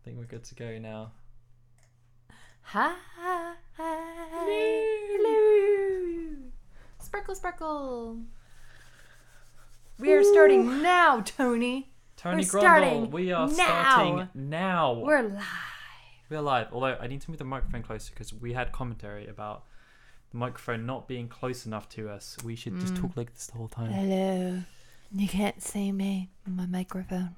think we're good to go now. Hi. Hello. Sparkle, sparkle. We are starting now, Tony. Tony We're Grundle, starting we are now. starting now. We're live. We're live. Although I need to move the microphone closer because we had commentary about the microphone not being close enough to us. We should just talk like this the whole time. Hello. You can't see me on my microphone.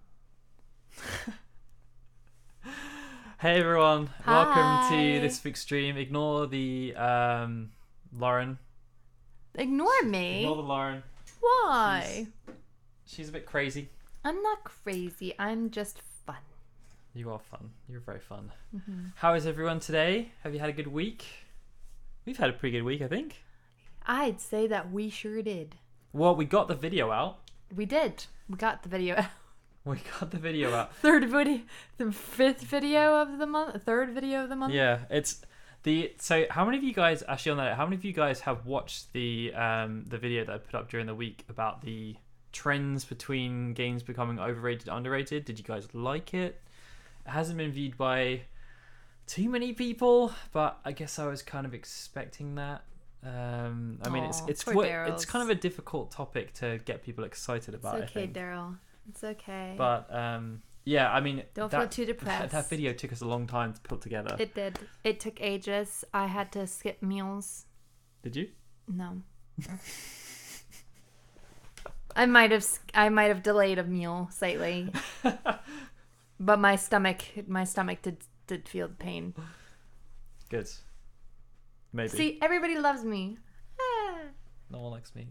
Hey everyone, Hi. welcome to this week's stream. Ignore the Lauren. Ignore me? Ignore the Lauren. Why? She's a bit crazy. I'm not crazy. I'm just fun. You are fun. You're very fun. Mm-hmm. How is everyone today? Have you had a good week? We've had a pretty good week, I think. I'd say that we sure did. Well, we got the video out. We did. We got the video out. We got the video out. Third video, the fifth video of the month, third video of the month. Yeah, it's the. So, how many of you guys actually on that? How many of you guys have watched the video that I put up during the week about the trends between games becoming overrated, underrated? Did you guys like it? It hasn't been viewed by too many people, but I guess I was kind of expecting that. I mean, it's kind of a difficult topic to get people excited about. It's okay, Daryl. It's okay. But yeah, I mean, don't feel too depressed. That video took us a long time to put together. It did. It took ages. I had to skip meals. Did you? No. I might have delayed a meal slightly, but my stomach did feel the pain. Good. Maybe. See, everybody loves me. No one likes me.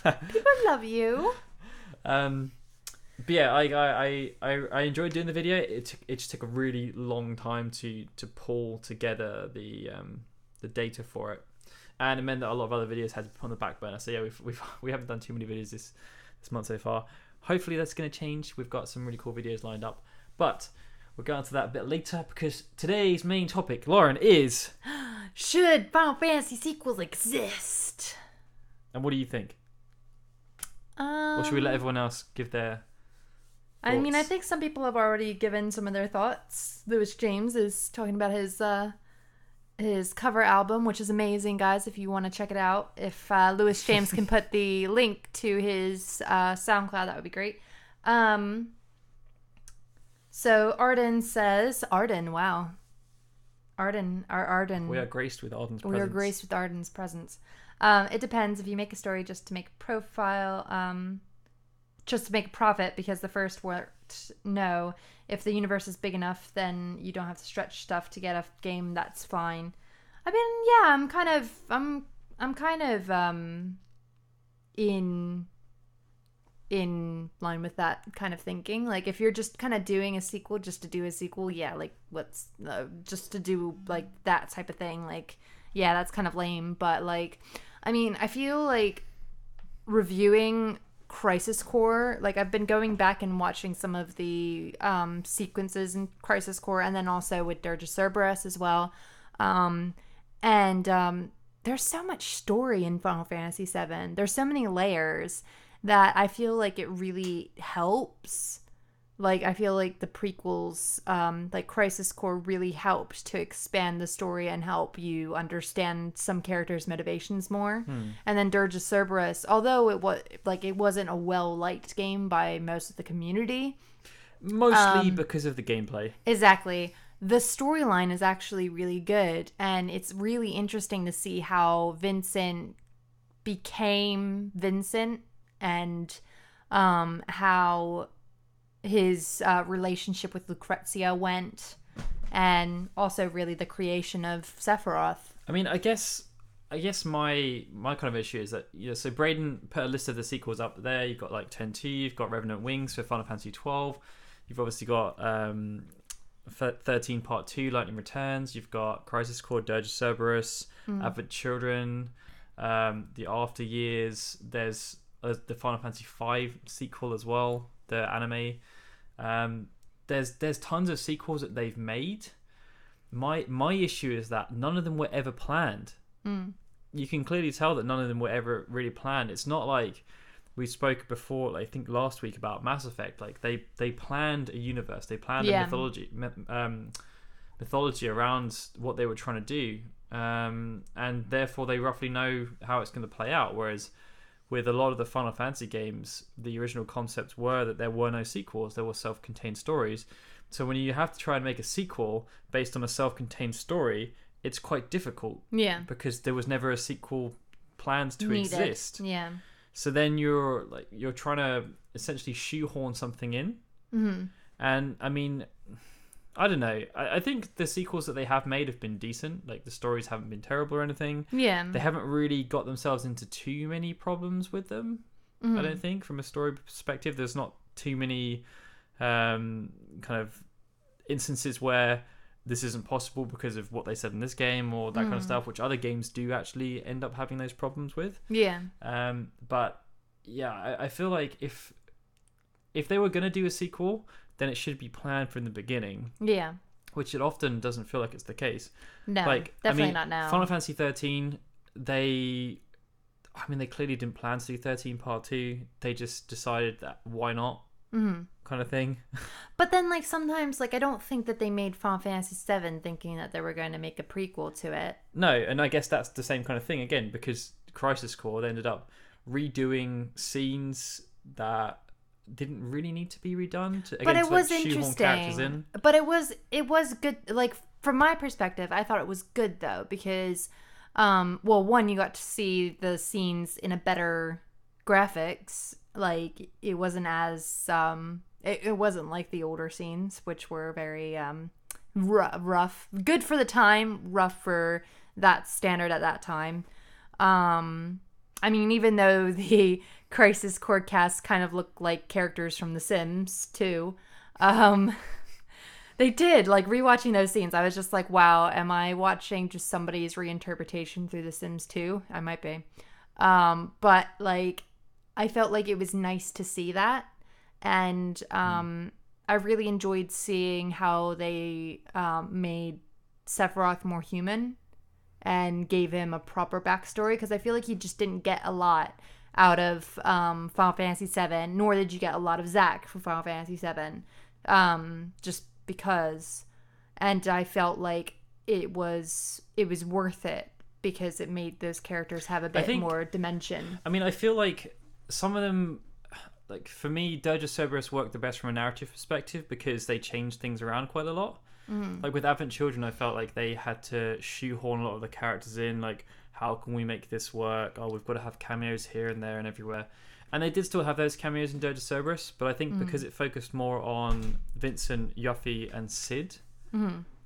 People love you. But yeah, I enjoyed doing the video. It just took a really long time to pull together the data for it, and it meant that a lot of other videos had to be put on the back burner. So yeah, we haven't done too many videos this month so far. Hopefully that's going to change. We've got some really cool videos lined up, but we'll go on to that a bit later because today's main topic, Lauren, is should Final Fantasy sequels exist? And what do you think? Or should we let everyone else give their thoughts? I mean, I think some people have already given some of their thoughts. Louis James is talking about his cover album, which is amazing, guys. If you want to check it out, if Louis James can put the link to his SoundCloud, that would be great. So Arden says, wow. Arden. We are graced with Arden's presence. We are graced with Arden's presence. It depends. If you make a story just to make a profile, just to make a profit, because the first worked, no. If the universe is big enough, then you don't have to stretch stuff to get a game. That's fine. I mean, yeah, I'm kind of in line with that kind of thinking. Like, if you're just kind of doing a sequel just to do a sequel, yeah, like what's just to do like that type of thing, like, yeah, that's kind of lame. But like, I mean, I feel like reviewing Crisis Core, like I've been going back and watching some of the sequences in Crisis Core, and then also with Dirge of Cerberus as well, and there's so much story in Final Fantasy VII. There's so many layers that I feel like it really helps. Like, I feel like the prequels, like Crisis Core, really helped to expand the story and help you understand some characters' motivations more. And then Dirge of Cerberus, although it wasn't a well-liked game by most of the community. Mostly because of the gameplay. Exactly. The storyline is actually really good, and it's really interesting to see how Vincent became Vincent, and how his relationship with Lucrezia went, and also really the creation of Sephiroth. I mean, I guess my kind of issue is that, you know, so Braden put a list of the sequels up there. You've got like 10-2, you've got Revenant Wings for Final Fantasy 12, you've obviously got 13 Part 2 Lightning Returns, you've got Crisis Core, Dirge of Cerberus, Advent Children, the After Years, there's the Final Fantasy 5 sequel as well, the anime. There's tons of sequels that they've made. My issue is that none of them were ever planned. You can clearly tell that none of them were ever really planned. It's not like we spoke before, I think last week, about Mass Effect. Like they planned a universe, they planned Yeah. a mythology around what they were trying to do, and therefore they roughly know how it's going to play out. Whereas with a lot of the Final Fantasy games, the original concepts were that there were no sequels, there were self-contained stories. So when you have to try and make a sequel based on a self-contained story, it's quite difficult. Yeah. Because there was never a sequel planned to Needed. exist. Yeah. So then you're trying to essentially shoehorn something in. Mm-hmm. And I mean, I don't know. I think the sequels that they have made have been decent. Like the stories haven't been terrible or anything. Yeah. They haven't really got themselves into too many problems with them. I don't think from a story perspective. There's not too many kind of instances where this isn't possible because of what they said in this game or that kind of stuff, which other games do actually end up having those problems with. Yeah. But yeah, I feel like if they were going to do a sequel, then it should be planned from the beginning. Yeah. Which it often doesn't feel like it's the case. No, like, definitely not now. Final Fantasy 13, they clearly didn't plan to do 13 Part 2. They just decided that why not, kind of thing. But then, like, sometimes, like, I don't think that they made Final Fantasy 7 thinking that they were going to make a prequel to it. No, and I guess that's the same kind of thing again, because Crisis Core, they ended up redoing scenes that didn't really need to be redone But it was shoehorn characters in. But it was good. Like, from my perspective, I thought it was good though, because one, you got to see the scenes in a better graphics. Like, it wasn't as it wasn't like the older scenes, which were very rough, good for the time, rough for that standard at that time. I mean, even though the Crisis Core cast kind of looked like characters from The Sims too, they did. Like, rewatching those scenes, I was just like, wow, am I watching just somebody's reinterpretation through The Sims 2? I might be. But, like, I felt like it was nice to see that. And I really enjoyed seeing how they made Sephiroth more human and gave him a proper backstory, because I feel like he just didn't get a lot out of Final Fantasy VII, nor did you get a lot of Zack from Final Fantasy VII, just because. And I felt like it was worth it because it made those characters have a bit more dimension. I mean, I feel like some of them, like for me, Dirge of Cerberus worked the best from a narrative perspective because they changed things around quite a lot. Like with Advent Children, I felt like they had to shoehorn a lot of the characters in. Like, how can we make this work? Oh, we've got to have cameos here and there and everywhere. And they did still have those cameos in Dirge of Cerberus, but I think because it focused more on Vincent, Yuffie, and Sid,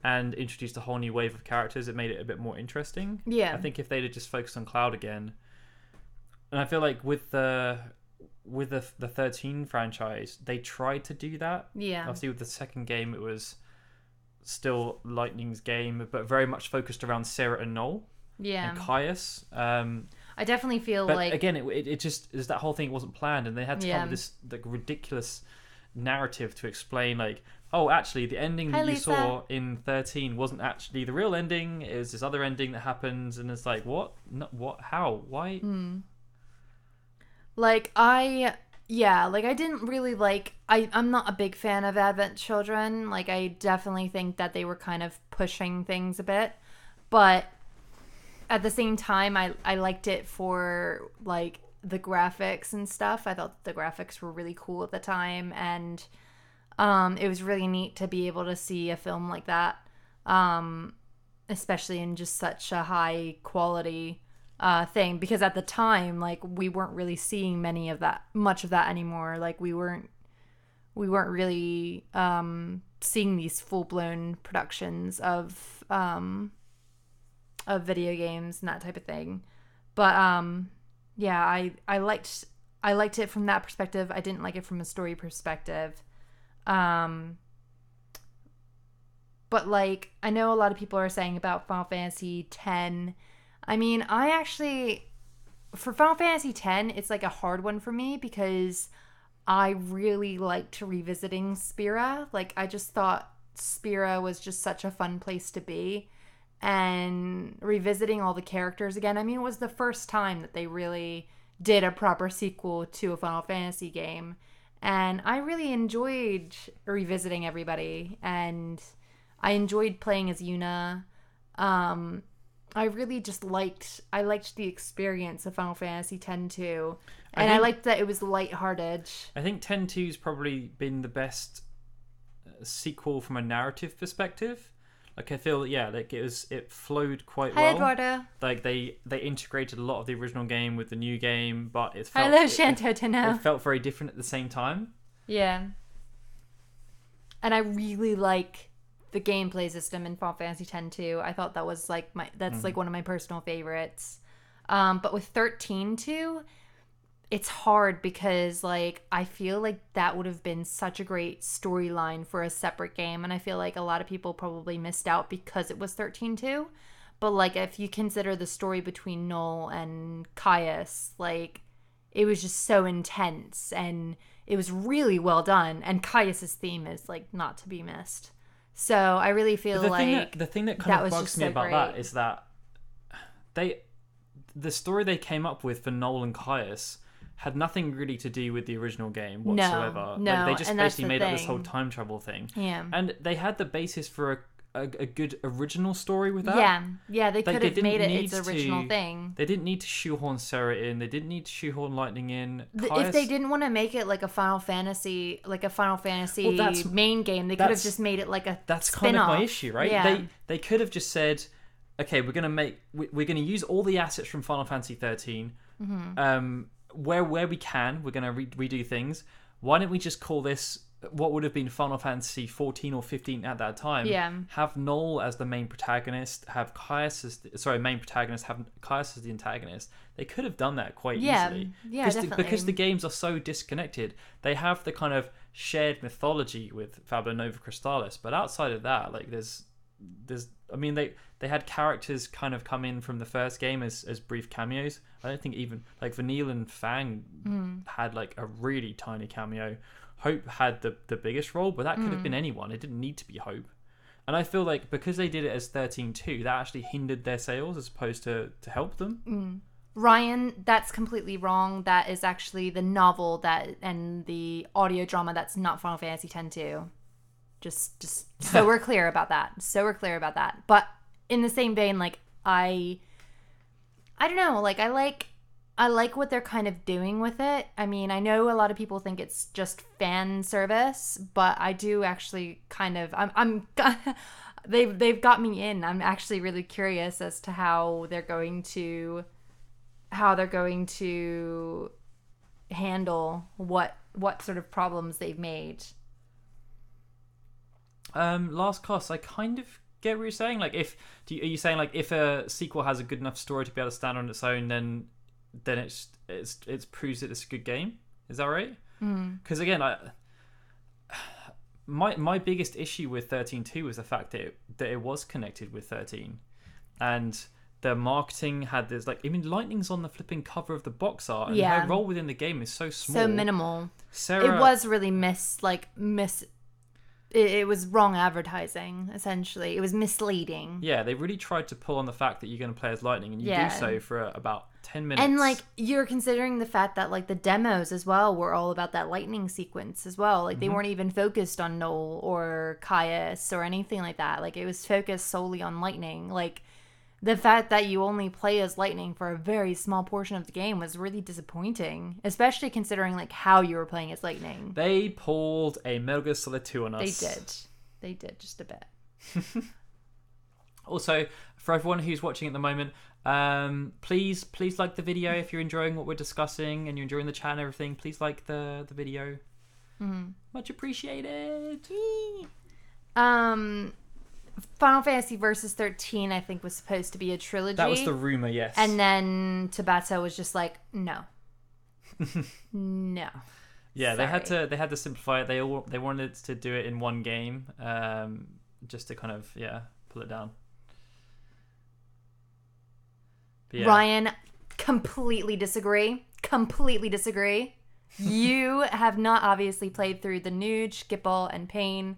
and introduced a whole new wave of characters, it made it a bit more interesting. Yeah. I think if they'd have just focused on Cloud again, and I feel like with the 13 franchise, they tried to do that. Yeah. Obviously, with the second game, it was still Lightning's game, but very much focused around Sarah and Noel. Yeah. And Caius. I definitely feel but like... again, it just is that whole thing wasn't planned, and they had to come up with this like ridiculous narrative to explain, like, oh, actually, the ending that you saw in 13 wasn't actually the real ending. It was this other ending that happens, and it's like, what? No, what? How? Why? Like, I didn't really like... I'm not a big fan of Advent Children. Like, I definitely think that they were kind of pushing things a bit. But at the same time, I liked it for, like, the graphics and stuff. I thought the graphics were really cool at the time. And it was really neat to be able to see a film like that. Especially in just such a high quality thing, because at the time, like, we weren't really seeing much of that anymore. Like, we weren't really seeing these full-blown productions of video games and that type of thing. But yeah, I liked it from that perspective. I didn't like it from a story perspective. But, like, I know a lot of people are saying about Final Fantasy X. I mean, for Final Fantasy X, it's like a hard one for me because I really liked revisiting Spira. Like, I just thought Spira was just such a fun place to be. And revisiting all the characters again, I mean, it was the first time that they really did a proper sequel to a Final Fantasy game. And I really enjoyed revisiting everybody, and I enjoyed playing as Yuna. I really just liked the experience of Final Fantasy X too, and I liked that it was lighthearted. I think 10-2's probably been the best sequel from a narrative perspective. Like, I feel, like it flowed quite well. Hi, Eduardo. Like, they integrated a lot of the original game with the new game, but it felt... Hello, Shanto Tano. It felt very different at the same time. Yeah. And I really like the gameplay system in Final Fantasy X too. I thought that was like like one of my personal favorites. But with 13 too, it's hard because like I feel like that would have been such a great storyline for a separate game, and I feel like a lot of people probably missed out because it was 13 too. But like if you consider the story between Noel and Caius, like it was just so intense and it was really well done, and Caius's theme is like not to be missed. So I really feel the thing that kind of bugs me about that is that the story they came up with for Noel and Caius had nothing really to do with the original game whatsoever. No, like, they just basically made up this whole time travel thing. Yeah. And they had the basis for a good original story with that. Yeah, they could have made it its original thing. They didn't need to shoehorn Sarah in. They didn't need to shoehorn Lightning in. If they didn't want to make it like a Final Fantasy main game, they could have just made it like a That's spin-off. Kind of my issue, right? Yeah. They could have just said, okay, we're gonna use all the assets from Final Fantasy 13. Where we can, we're gonna redo things. Why don't we just call this what would have been Final Fantasy 14 or 15 at that time? Yeah. Have Noel as the main protagonist, have Caius as main protagonist, have Caius as the antagonist. They could have done that quite easily. Yeah, definitely. Because the games are so disconnected. They have the kind of shared mythology with Fabula Nova Crystallis, but outside of that, like there's I mean they had characters kind of come in from the first game as brief cameos. I don't think even like Vanille and Fang had like a really tiny cameo. Hope had the biggest role, but that could have been anyone. It didn't need to be Hope. And I feel like because they did it as 13-2, that actually hindered their sales as opposed to help them. Ryan, that's completely wrong. That is actually the novel and the audio drama that's not Final Fantasy X-2. Just so we're clear about that. But in the same vein, like I don't know, like I like what they're kind of doing with it. I mean, I know a lot of people think it's just fan service, but I do actually kind of they've got me in. I'm actually really curious as to how they're going to handle what sort of problems they've made. Last Cost, I kind of get what you're saying. Like, are you saying like if a sequel has a good enough story to be able to stand on its own, then it's proves that it's a good game? Is that right? Because again, my biggest issue with 13-2 was the fact that it was connected with 13, and the marketing had this like, I mean, Lightning's on the flipping cover of the box art, and her role within the game is so small, so minimal. Sarah, it was really it was wrong advertising, essentially. It was misleading. Yeah, they really tried to pull on the fact that you're going to play as Lightning, and you do so for about 10 minutes. And, like, you're considering the fact that, like, the demos as well were all about that Lightning sequence as well. Like, they weren't even focused on Noel or Caius or anything like that. Like, it was focused solely on Lightning. Like, the fact that you only play as Lightning for a very small portion of the game was really disappointing, especially considering like how you were playing as Lightning. They pulled a Metal Gear Solid 2 on us. They did just a bit. Also, for everyone who's watching at the moment, please like the video if you're enjoying what we're discussing and you're enjoying the chat and everything. Please like the video. Much appreciated. Final Fantasy Versus 13, I think, was supposed to be a trilogy. That was the rumor, yes. And then Tabata was just like, no. No. Yeah, Sorry. they had to simplify it. They wanted to do it in one game, just to kind of pull it down. But, Ryan, completely disagree. You have not obviously played through the Nuge, Skipple, and Pain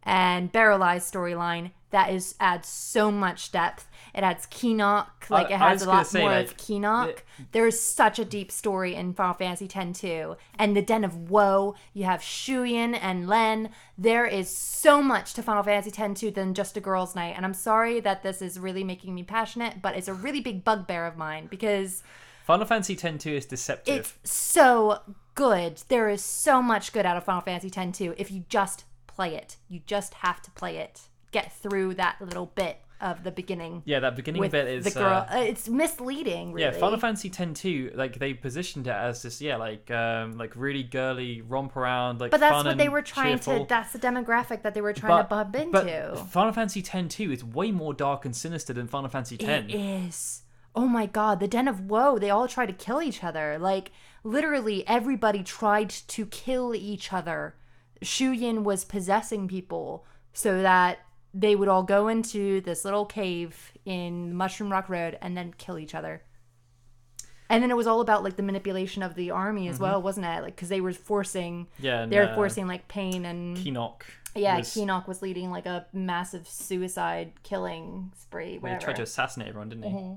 and Barrel Eyes storyline. adds so much depth. It adds Keynok, like it I has was a gonna lot say, more like, of Keynok. There's such a deep story in Final Fantasy X too. And the Den of Woe, you have Shuyin and Len. There is so much to Final Fantasy X too than just a girls' night. And I'm sorry that this is really making me passionate, but it's a really big bugbear of mine because Final Fantasy X-2 is deceptive. it's so good. There is so much good out of Final Fantasy X-2 if you just play it. You just have to play it. Get through that little bit of the beginning. Yeah, that beginning bit is the girl. It's misleading, really. Yeah, Final Fantasy X-2, like they positioned it as this, like really girly romp around, like. But that's fun what they and were trying cheerful. to. That's the demographic that they were trying to bump into. But Final Fantasy X-2 is way more dark and sinister than Final Fantasy X. It is. Oh my god, the Den of Woe, they all tried to kill each other. Like, literally, everybody tried to kill each other. Shuyin was possessing people so that they would all go into this little cave in Mushroom Rock Road and then kill each other. And then it was all about, like, the manipulation of the army as well, wasn't it? Like, because they were forcing... Yeah, they were forcing, like, Pain and... Keynok. Yeah, Keynok was leading, like, a massive suicide killing spree, whatever. He tried to assassinate everyone, didn't he? Mm-hmm.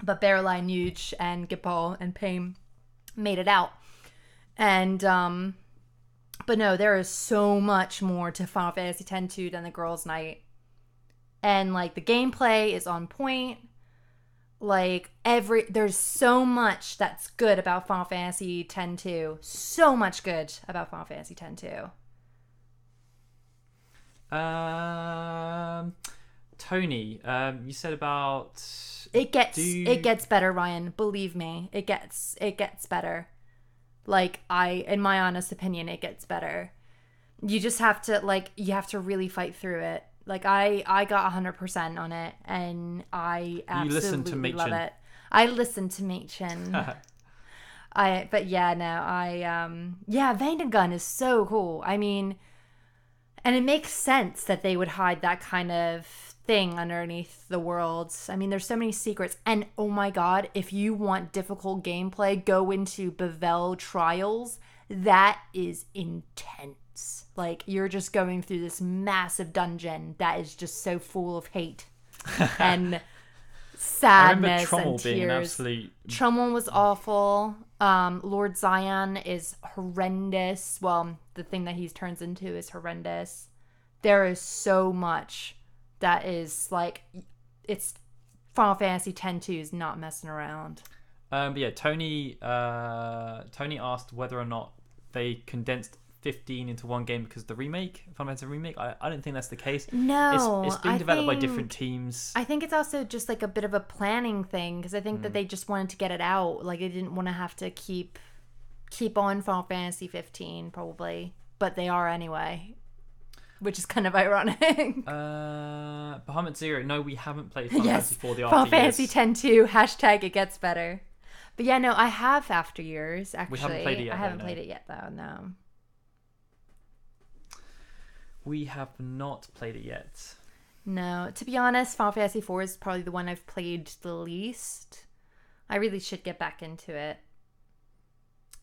But Bearline, Nuge, and Gipal and Pain made it out. And, but no, there is so much more to Final Fantasy X-2 than the Girls' Night. And, like, the gameplay is on point. Like, there's so much that's good about Final Fantasy X-2. So much good about Final Fantasy X-2. Tony, you said about... It gets better, Ryan. Believe me, it gets better. Like, in my honest opinion, it gets better. You just have to, like, you have to really fight through it. Like, I got 100% on it, and I absolutely love it. I listened to Machen. Vandengun is so cool. I mean, and it makes sense that they would hide that kind of thing underneath the worlds. I mean, there's so many secrets. And oh my god, if you want difficult gameplay, go into Bevel Trials. That is intense. Like, you're just going through this massive dungeon that is just so full of hate and sadness and tears. Being an absolute... Trummel was awful. Lord Zion is horrendous. Well, the thing that he turns into is horrendous. There is so much that is, like, it's Final Fantasy X-2 is not messing around. But yeah, Tony asked whether or not they condensed 15 into one game because the remake, Final Fantasy Remake. I don't think that's the case. No, it's being developed by different teams. I think it's also just like a bit of a planning thing because I think that they just wanted to get it out. Like, they didn't want to have to keep on Final Fantasy 15 probably, but they are anyway, which is kind of ironic. Bahamut Zero. No, we haven't played Final Fantasy 4 the After Final Years. Fantasy X-2 hashtag it gets better. But yeah, no, I have After Years actually. We haven't played it yet. I haven't played it yet though. No. We have not played it yet. No, to be honest, Final Fantasy IV is probably the one I've played the least. I really should get back into it.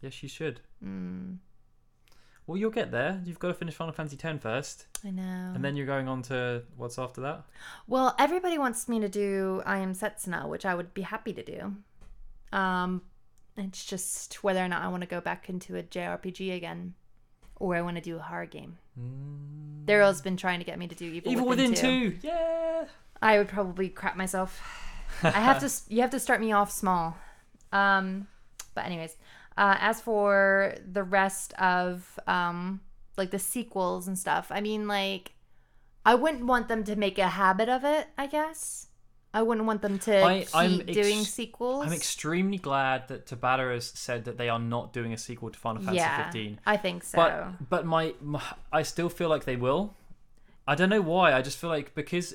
Yes, you should. Well, you'll get there. You've got to finish Final Fantasy X first. I know. And then you're going on to what's after that? Well, everybody wants me to do I Am Setsuna, which I would be happy to do. It's just whether or not I want to go back into a JRPG again. Or I want to do a horror game. Daryl's been trying to get me to do Evil Within 2. Yeah. I would probably crap myself. You have to start me off small. But anyways, as for the rest of like the sequels and stuff, I mean, like, I wouldn't want them to make a habit of it, I guess. I wouldn't want them to keep doing sequels. I'm extremely glad that Tabata has said that they are not doing a sequel to Final Fantasy 15. I think so. But I still feel like they will. I don't know why. I just feel like because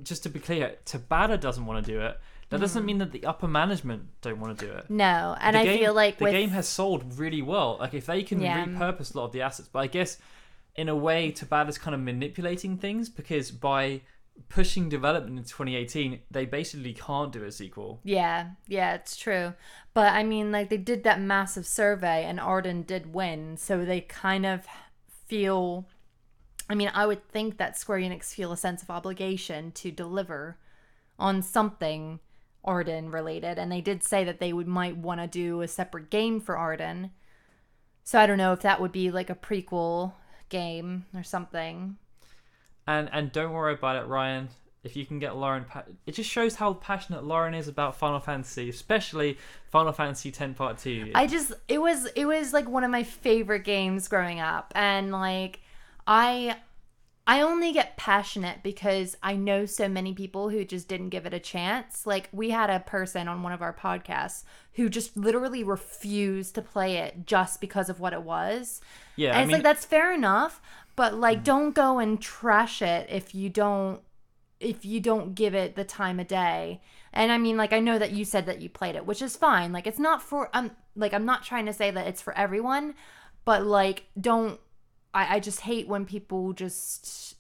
just to be clear, Tabata doesn't want to do it. That doesn't mean that the upper management don't want to do it. No, and I feel like the game has sold really well. Like, if they can repurpose a lot of the assets, but I guess in a way Tabata's kind of manipulating things because by pushing development in 2018, they basically can't do a sequel. Yeah, it's true. But I mean, like, they did that massive survey and Arden did win, so they kind of feel I mean, I would think that Square Enix feel a sense of obligation to deliver on something Arden related, and they did say that they might want to do a separate game for Arden. So I don't know if that would be like a prequel game or something. And don't worry about it, Ryan. If you can get Lauren, it just shows how passionate Lauren is about Final Fantasy, especially Final Fantasy X Part 2. It was like one of my favorite games growing up, and like I only get passionate because I know so many people who just didn't give it a chance. Like, we had a person on one of our podcasts who just literally refused to play it just because of what it was. Yeah, and it's like, that's fair enough, but like, don't go and trash it if you don't give it the time of day. And I mean, like, I know that you said that you played it, which is fine. Like, it's not for, I'm not trying to say that it's for everyone, but like, I just hate when people just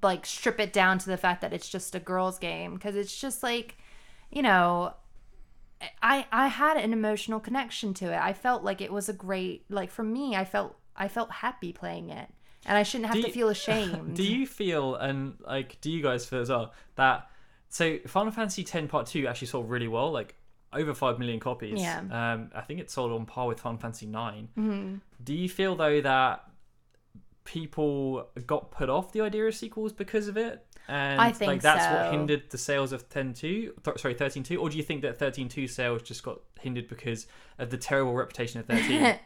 like strip it down to the fact that it's just a girls' game, because it's just like, you know, I had an emotional connection to it. I felt like it was a great, like, for me, I felt happy playing it, and I shouldn't have to feel ashamed. Do you feel, and like, do you guys feel as well that so Final Fantasy X Part 2 actually sold really well, like over 5 million copies? Yeah. I think it sold on par with Final Fantasy 9. Mm-hmm. Do you feel though that people got put off the idea of sequels because of it, and I think like that's so. what hindered the sales of 13.2, or do you think that 13.2 sales just got hindered because of the terrible reputation of 13?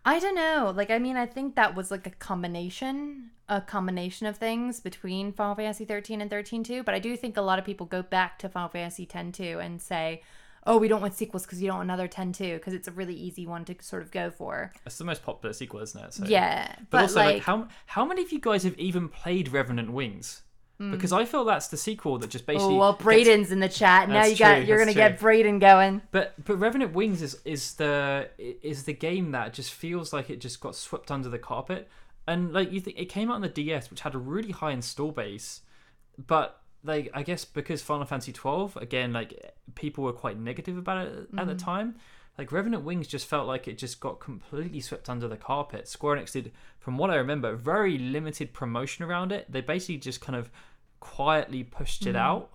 I don't know. Like, I mean, I think that was like a combination of things between Final Fantasy 13 and 13.2, but I do think a lot of people go back to Final Fantasy 10.2 and say, oh, we don't want sequels because you don't want another 10.2, because it's a really easy one to sort of go for. It's the most popular sequel, isn't it? So. Yeah. But also, like how many of you guys have even played Revenant Wings? Because I feel that's the sequel that just basically... Oh, well, Braden's in the chat. Now you're going to get Braden going. But Revenant Wings is the game that just feels like it just got swept under the carpet. And like, you think it came out on the DS, which had a really high install base, but like, I guess because Final Fantasy 12, again, like, people were quite negative about it at the time. Like, Revenant Wings just felt like it just got completely swept under the carpet. Square Enix did, from what I remember, very limited promotion around it. They basically just kind of quietly pushed it out.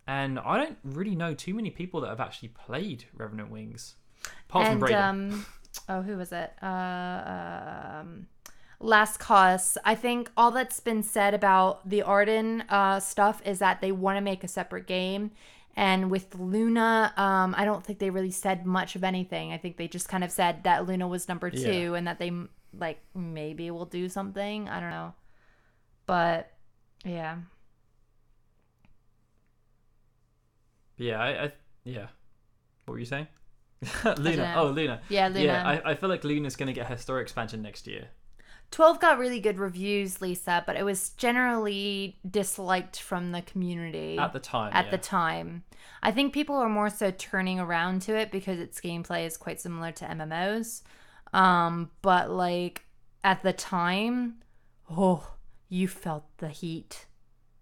And I don't really know too many people that have actually played Revenant Wings. Apart from Braden. Who was it? Last Cause. I think all that's been said about the Arden stuff is that they want to make a separate game. And with Luna, I don't think they really said much of anything. I think they just kind of said that Luna was number 2 and that they, like, maybe will do something. I don't know. But, yeah. Yeah, yeah. What were you saying? Luna. Oh, Luna. Yeah, Luna. Yeah, I feel like Luna's going to get her story expansion next year. 12 got really good reviews, Lisa, but it was generally disliked from the community. At the time. The time. I think people are more so turning around to it because its gameplay is quite similar to MMOs. But, like, at the time, you felt the heat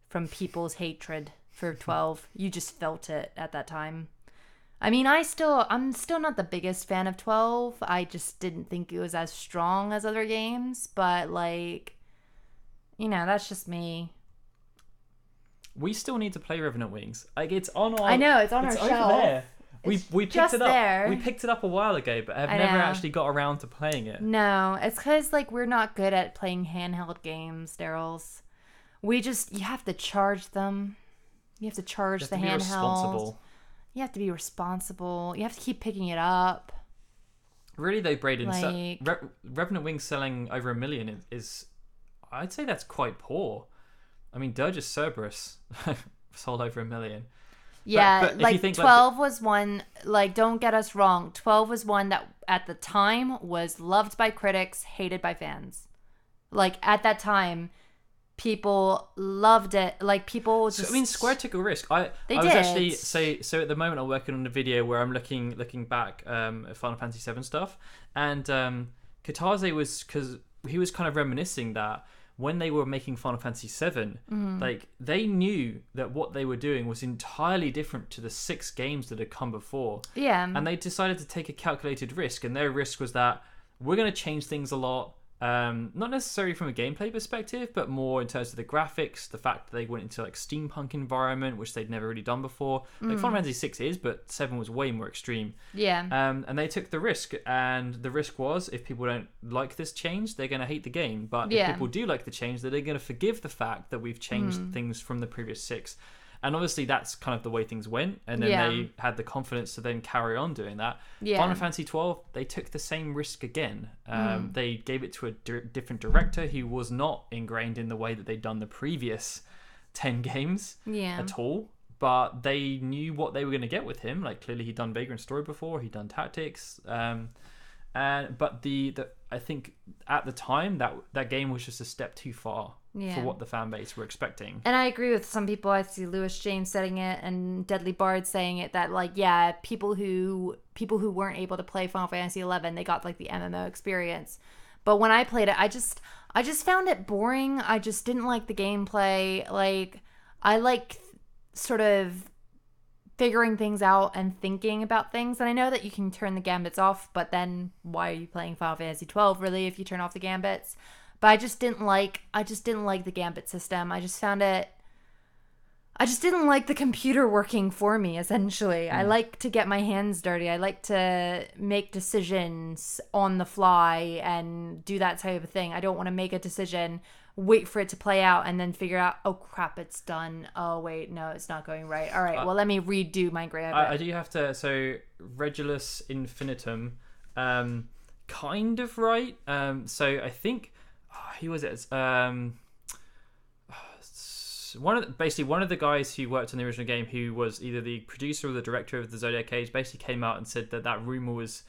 from people's hatred for 12. You just felt it at that time. I mean, I'm still not the biggest fan of 12. I just didn't think it was as strong as other games, but like, you know, that's just me. We still need to play Revenant Wings. Like, it's on our... I know, it's on our shelf. Over there. We picked it up. There. We picked it up a while ago, but I've never actually got around to playing it. No, it's because like we're not good at playing handheld games, Daryl's. You have to charge them. You have to charge the handheld. Responsible. You have to be responsible. You have to keep picking it up. Really, though, Braden, like... Revenant Wings selling over 1 million is, I'd say that's quite poor. I mean, Dirge Cerberus sold over 1 million. Yeah, but like, you think, 12 was one, like, don't get us wrong. 12 was one that, at the time, was loved by critics, hated by fans. Like, at that time... people loved it. Like, people just... So, I mean, Square took a risk. I was actually... So at the moment, I'm working on a video where I'm looking back at Final Fantasy 7 stuff. And Katase was... Because he was kind of reminiscing that when they were making Final Fantasy 7, like, they knew that what they were doing was entirely different to the 6 games that had come before. Yeah. And they decided to take a calculated risk. And their risk was that we're going to change things a lot. not necessarily from a gameplay perspective, but more in terms of the graphics, the fact that they went into like steampunk environment, which they'd never really done before. Like Final Fantasy 6 is, but 7 was way more extreme. Yeah. And they took the risk, and the risk was if people don't like this change, they're going to hate the game. But if people do like the change, then they're going to forgive the fact that we've changed things from the previous 6. And obviously that's kind of the way things went, and then they had the confidence to then carry on doing that. Final Fantasy 12, they took the same risk again. They gave it to a different director who was not ingrained in the way that they'd done the previous 10 games at all. But they knew what they were going to get with him. Like, clearly he'd done Vagrant Story before, he'd done Tactics. But I think at the time that game was just a step too far for what the fan base were expecting. And I agree with some people. I see Lewis James saying it and Deadly Bard saying it, that like, yeah, people who weren't able to play Final Fantasy 11, they got like the MMO experience. But when I played it, I just found it boring. I just didn't like the gameplay. Like, I like sort of figuring things out and thinking about things. And I know that you can turn the gambits off, but then why are you playing Final Fantasy 12 really if you turn off the gambits? But I just didn't like the gambit system. I just didn't like the computer working for me, essentially. I like to get my hands dirty. I like to make decisions on the fly and do that type of thing. I don't want to make a decision, wait for it to play out, and then figure out, oh crap, it's done. Oh wait, no, it's not going right. All right, well, let me redo my gambit. I do have to. So Regulus Infinitum, kind of right. So I think who was it? One of the guys who worked on the original game, who was either the producer or the director of the Zodiac Age, basically came out and said that rumor was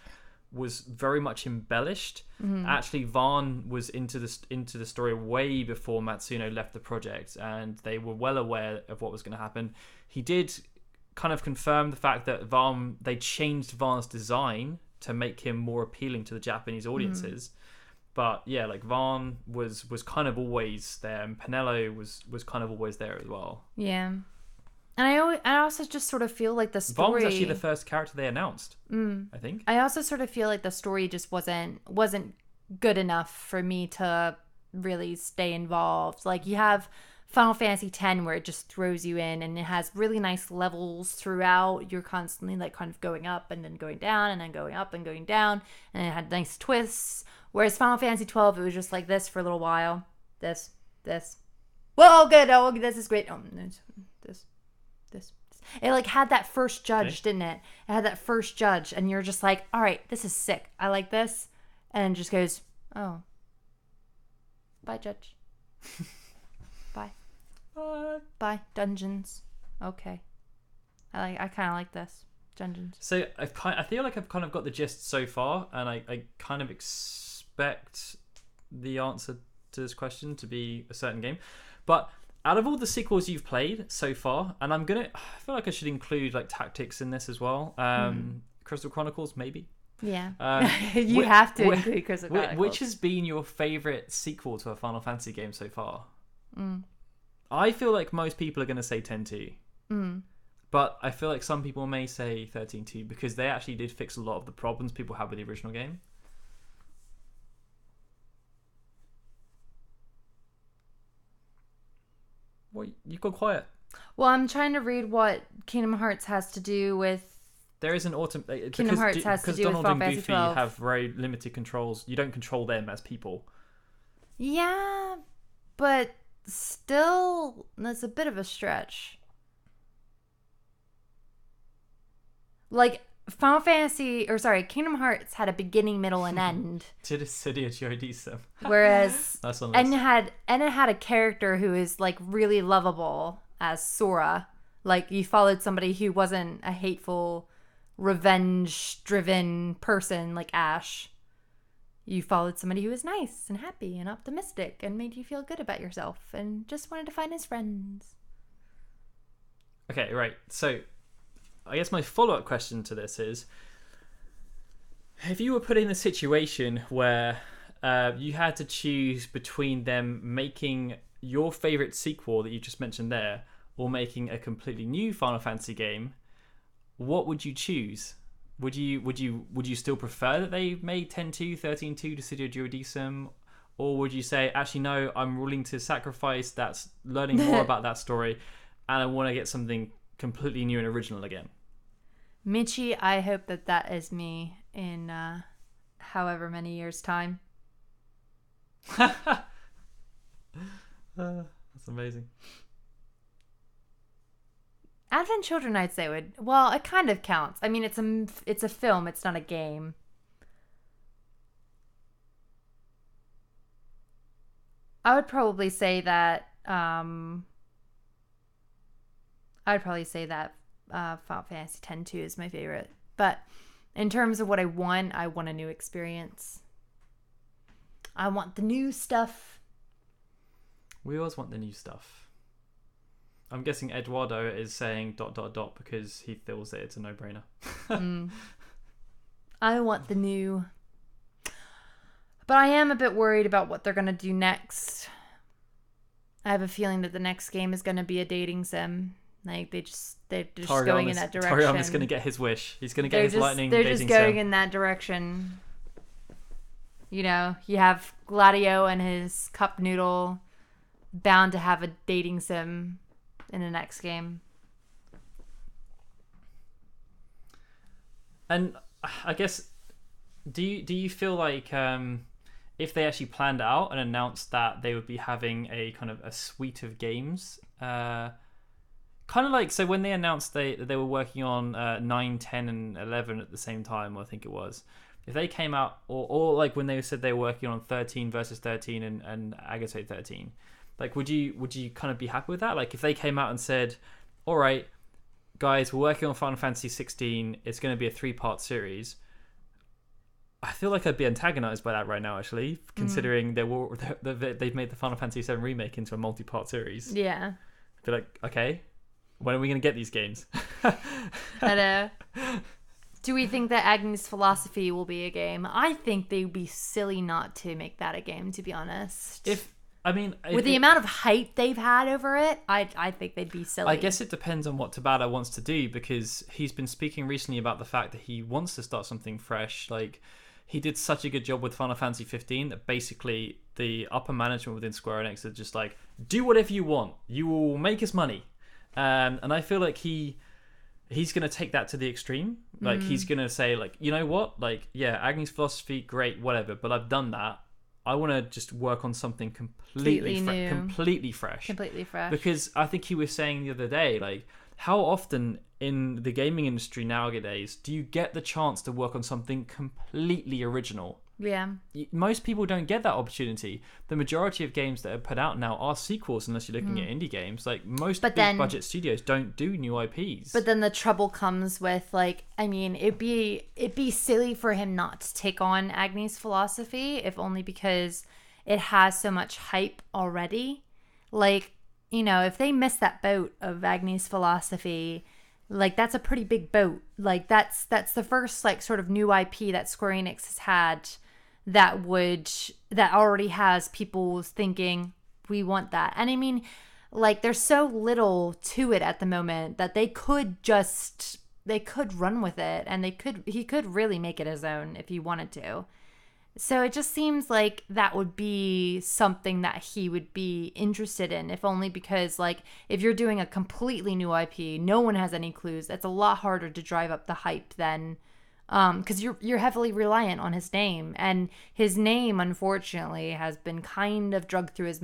very much embellished. Actually, Vaughn was into the story way before Matsuno left the project, and they were well aware of what was going to happen. He did kind of confirm the fact that they changed Vaughn's design to make him more appealing to the Japanese audiences. But yeah, like Vaughn was kind of always there, and Penelo was kind of always there as well. Yeah. And I also just sort of feel like the story... Vaughn was actually the first character they announced, I think. I also sort of feel like the story just wasn't good enough for me to really stay involved. Like, you have Final Fantasy X, where it just throws you in, and it has really nice levels throughout. You're constantly like kind of going up and then going down and then going up and going down, and it had nice twists. Whereas Final Fantasy 12, it was just like this for a little while. This. Whoa, good. Oh, this is great. Oh, this. It like had that first judge, didn't it? It had that first judge, and you're just like, all right, this is sick. I like this. And it just goes, oh. Bye, judge. Bye. Bye, dungeons. Okay. I kind of like this. Dungeons. So I feel like I've kind of got the gist so far, and I kind of expect the answer to this question to be a certain game. But out of all the sequels you've played so far, and I feel like I should include like Tactics in this as well. Crystal Chronicles, maybe. Yeah. You have to include Crystal Chronicles. Which has been your favorite sequel to a Final Fantasy game so far? I feel like most people are going to say 10-2. But I feel like some people may say 13-2 because they actually did fix a lot of the problems people had with the original game. Well, you've gone quiet. Well, I'm trying to read what Kingdom Hearts has to do with... There is an autumn... Kingdom Hearts has to do with Final Fantasy 12. Because Donald and Goofy have very limited controls. You don't control them as people. Yeah, but still, that's a bit of a stretch. Like, Kingdom Hearts had a beginning, middle, and end. To the city of Joydisum. Whereas, and it had a character who is like really lovable as Sora. Like, you followed somebody who wasn't a hateful, revenge-driven person like Ash. You followed somebody who was nice and happy and optimistic and made you feel good about yourself and just wanted to find his friends. Okay, right. So, I guess my follow-up question to this is, if you were put in a situation where you had to choose between them making your favorite sequel that you just mentioned there, or making a completely new Final Fantasy game, what would you choose? Would you still prefer that they made 10-2, 13-2 to Studio Duodecim, Or would you say, actually, no, I'm willing to sacrifice that, learning more about that story, and I want to get something completely new and original again? Michi, I hope that is me in however many years' time. That's amazing. Advent Children, I'd say would, well, it kind of counts. I mean, it's a film, it's not a game. I would probably say that Final Fantasy X-2 is my favorite. But in terms of what I want a new experience. I want the new stuff. We always want the new stuff. I'm guessing Eduardo is saying ... because he feels that it's a no-brainer. I want the new. But I am a bit worried about what they're going to do next. I have a feeling that the next game is going to be a dating sim. Like they're just going in that direction. Torian is going to get his wish. He's going to get his lightning They're dating sim. just going in that direction. You know, you have Gladio and his cup noodle bound to have a dating sim in the next game. And I guess, do you feel like if they actually planned out and announced that they would be having a kind of a suite of games, kind of like, so when they announced they were working on 9, 10, and 11 at the same time, I think it was. If they came out, or like when they said they were working on 13 versus 13 and Agate 13, like would you kind of be happy with that? Like if they came out and said, all right, guys, we're working on Final Fantasy 16, it's going to be a 3-part series. I feel like I'd be antagonized by that right now, actually, considering they've made the Final Fantasy 7 remake into a multi-part series. Yeah. I'd be like, okay, when are we going to get these games? I know. Do we think that Agnes Philosophy will be a game? I think they would be silly not to make that a game, to be honest. With the amount of hype they've had over it, I think they'd be silly. I guess it depends on what Tabata wants to do, because he's been speaking recently about the fact that he wants to start something fresh. Like, he did such a good job with Final Fantasy 15 that basically the upper management within Square Enix are just like, do whatever you want. You will make us money. And I feel like he's going to take that to the extreme. Like, he's going to say, like, you know what? Like, yeah, Agnes Philosophy, great, whatever. But I've done that. I want to just work on something completely fresh. Completely fresh. Because I think he was saying the other day, like, how often in the gaming industry nowadays do you get the chance to work on something completely original? Yeah. Most people don't get that opportunity. The majority of games that are put out now are sequels, unless you're looking at indie games. Like, most big budget studios don't do new IPs. But then the trouble comes with, like, I mean, it'd be silly for him not to take on Agnes Philosophy, if only because it has so much hype already. Like, you know, if they miss that boat of Agnes Philosophy, like, that's a pretty big boat. Like, that's the first, like, sort of new IP that Square Enix has had that already has people thinking, we want that. And I mean, like, there's so little to it at the moment that they could run with it, and he could really make it his own if he wanted to. So it just seems like that would be something that he would be interested in, if only because, like, if you're doing a completely new IP, no one has any clues. It's a lot harder to drive up the hype than, because you're heavily reliant on his name, and his name, unfortunately, has been kind of dragged through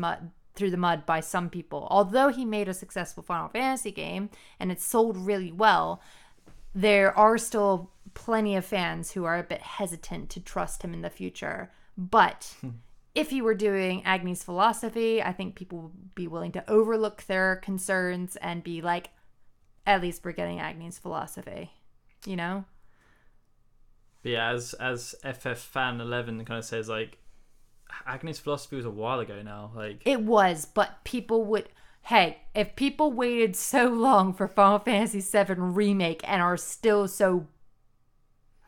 the mud by some people. Although he made a successful Final Fantasy game and it's sold really well, there are still plenty of fans who are a bit hesitant to trust him in the future. But if he were doing Agnes Philosophy, I think people would be willing to overlook their concerns and be like, at least we're getting Agnes Philosophy, you know? But yeah, as FF Fan 11 kind of says, like, Agnes Philosophy was a while ago now. Like, it was, but people would... Hey, if people waited so long for Final Fantasy VII Remake and are still so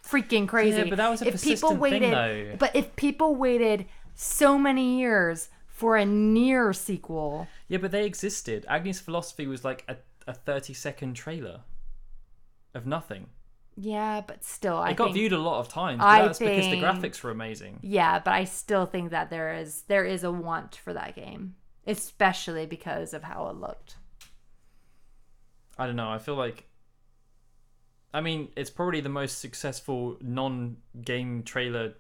freaking crazy... Yeah, but that was a persistent thing, though. But if people waited so many years for a near sequel... Yeah, but they existed. Agnes Philosophy was like a 30-second trailer of nothing. Yeah, but still, It got viewed a lot of times. But I that's because the think- graphics were amazing. Yeah, but I still think that there is a want for that game, especially because of how it looked. I don't know. I feel like, I mean, it's probably the most successful non-game trailer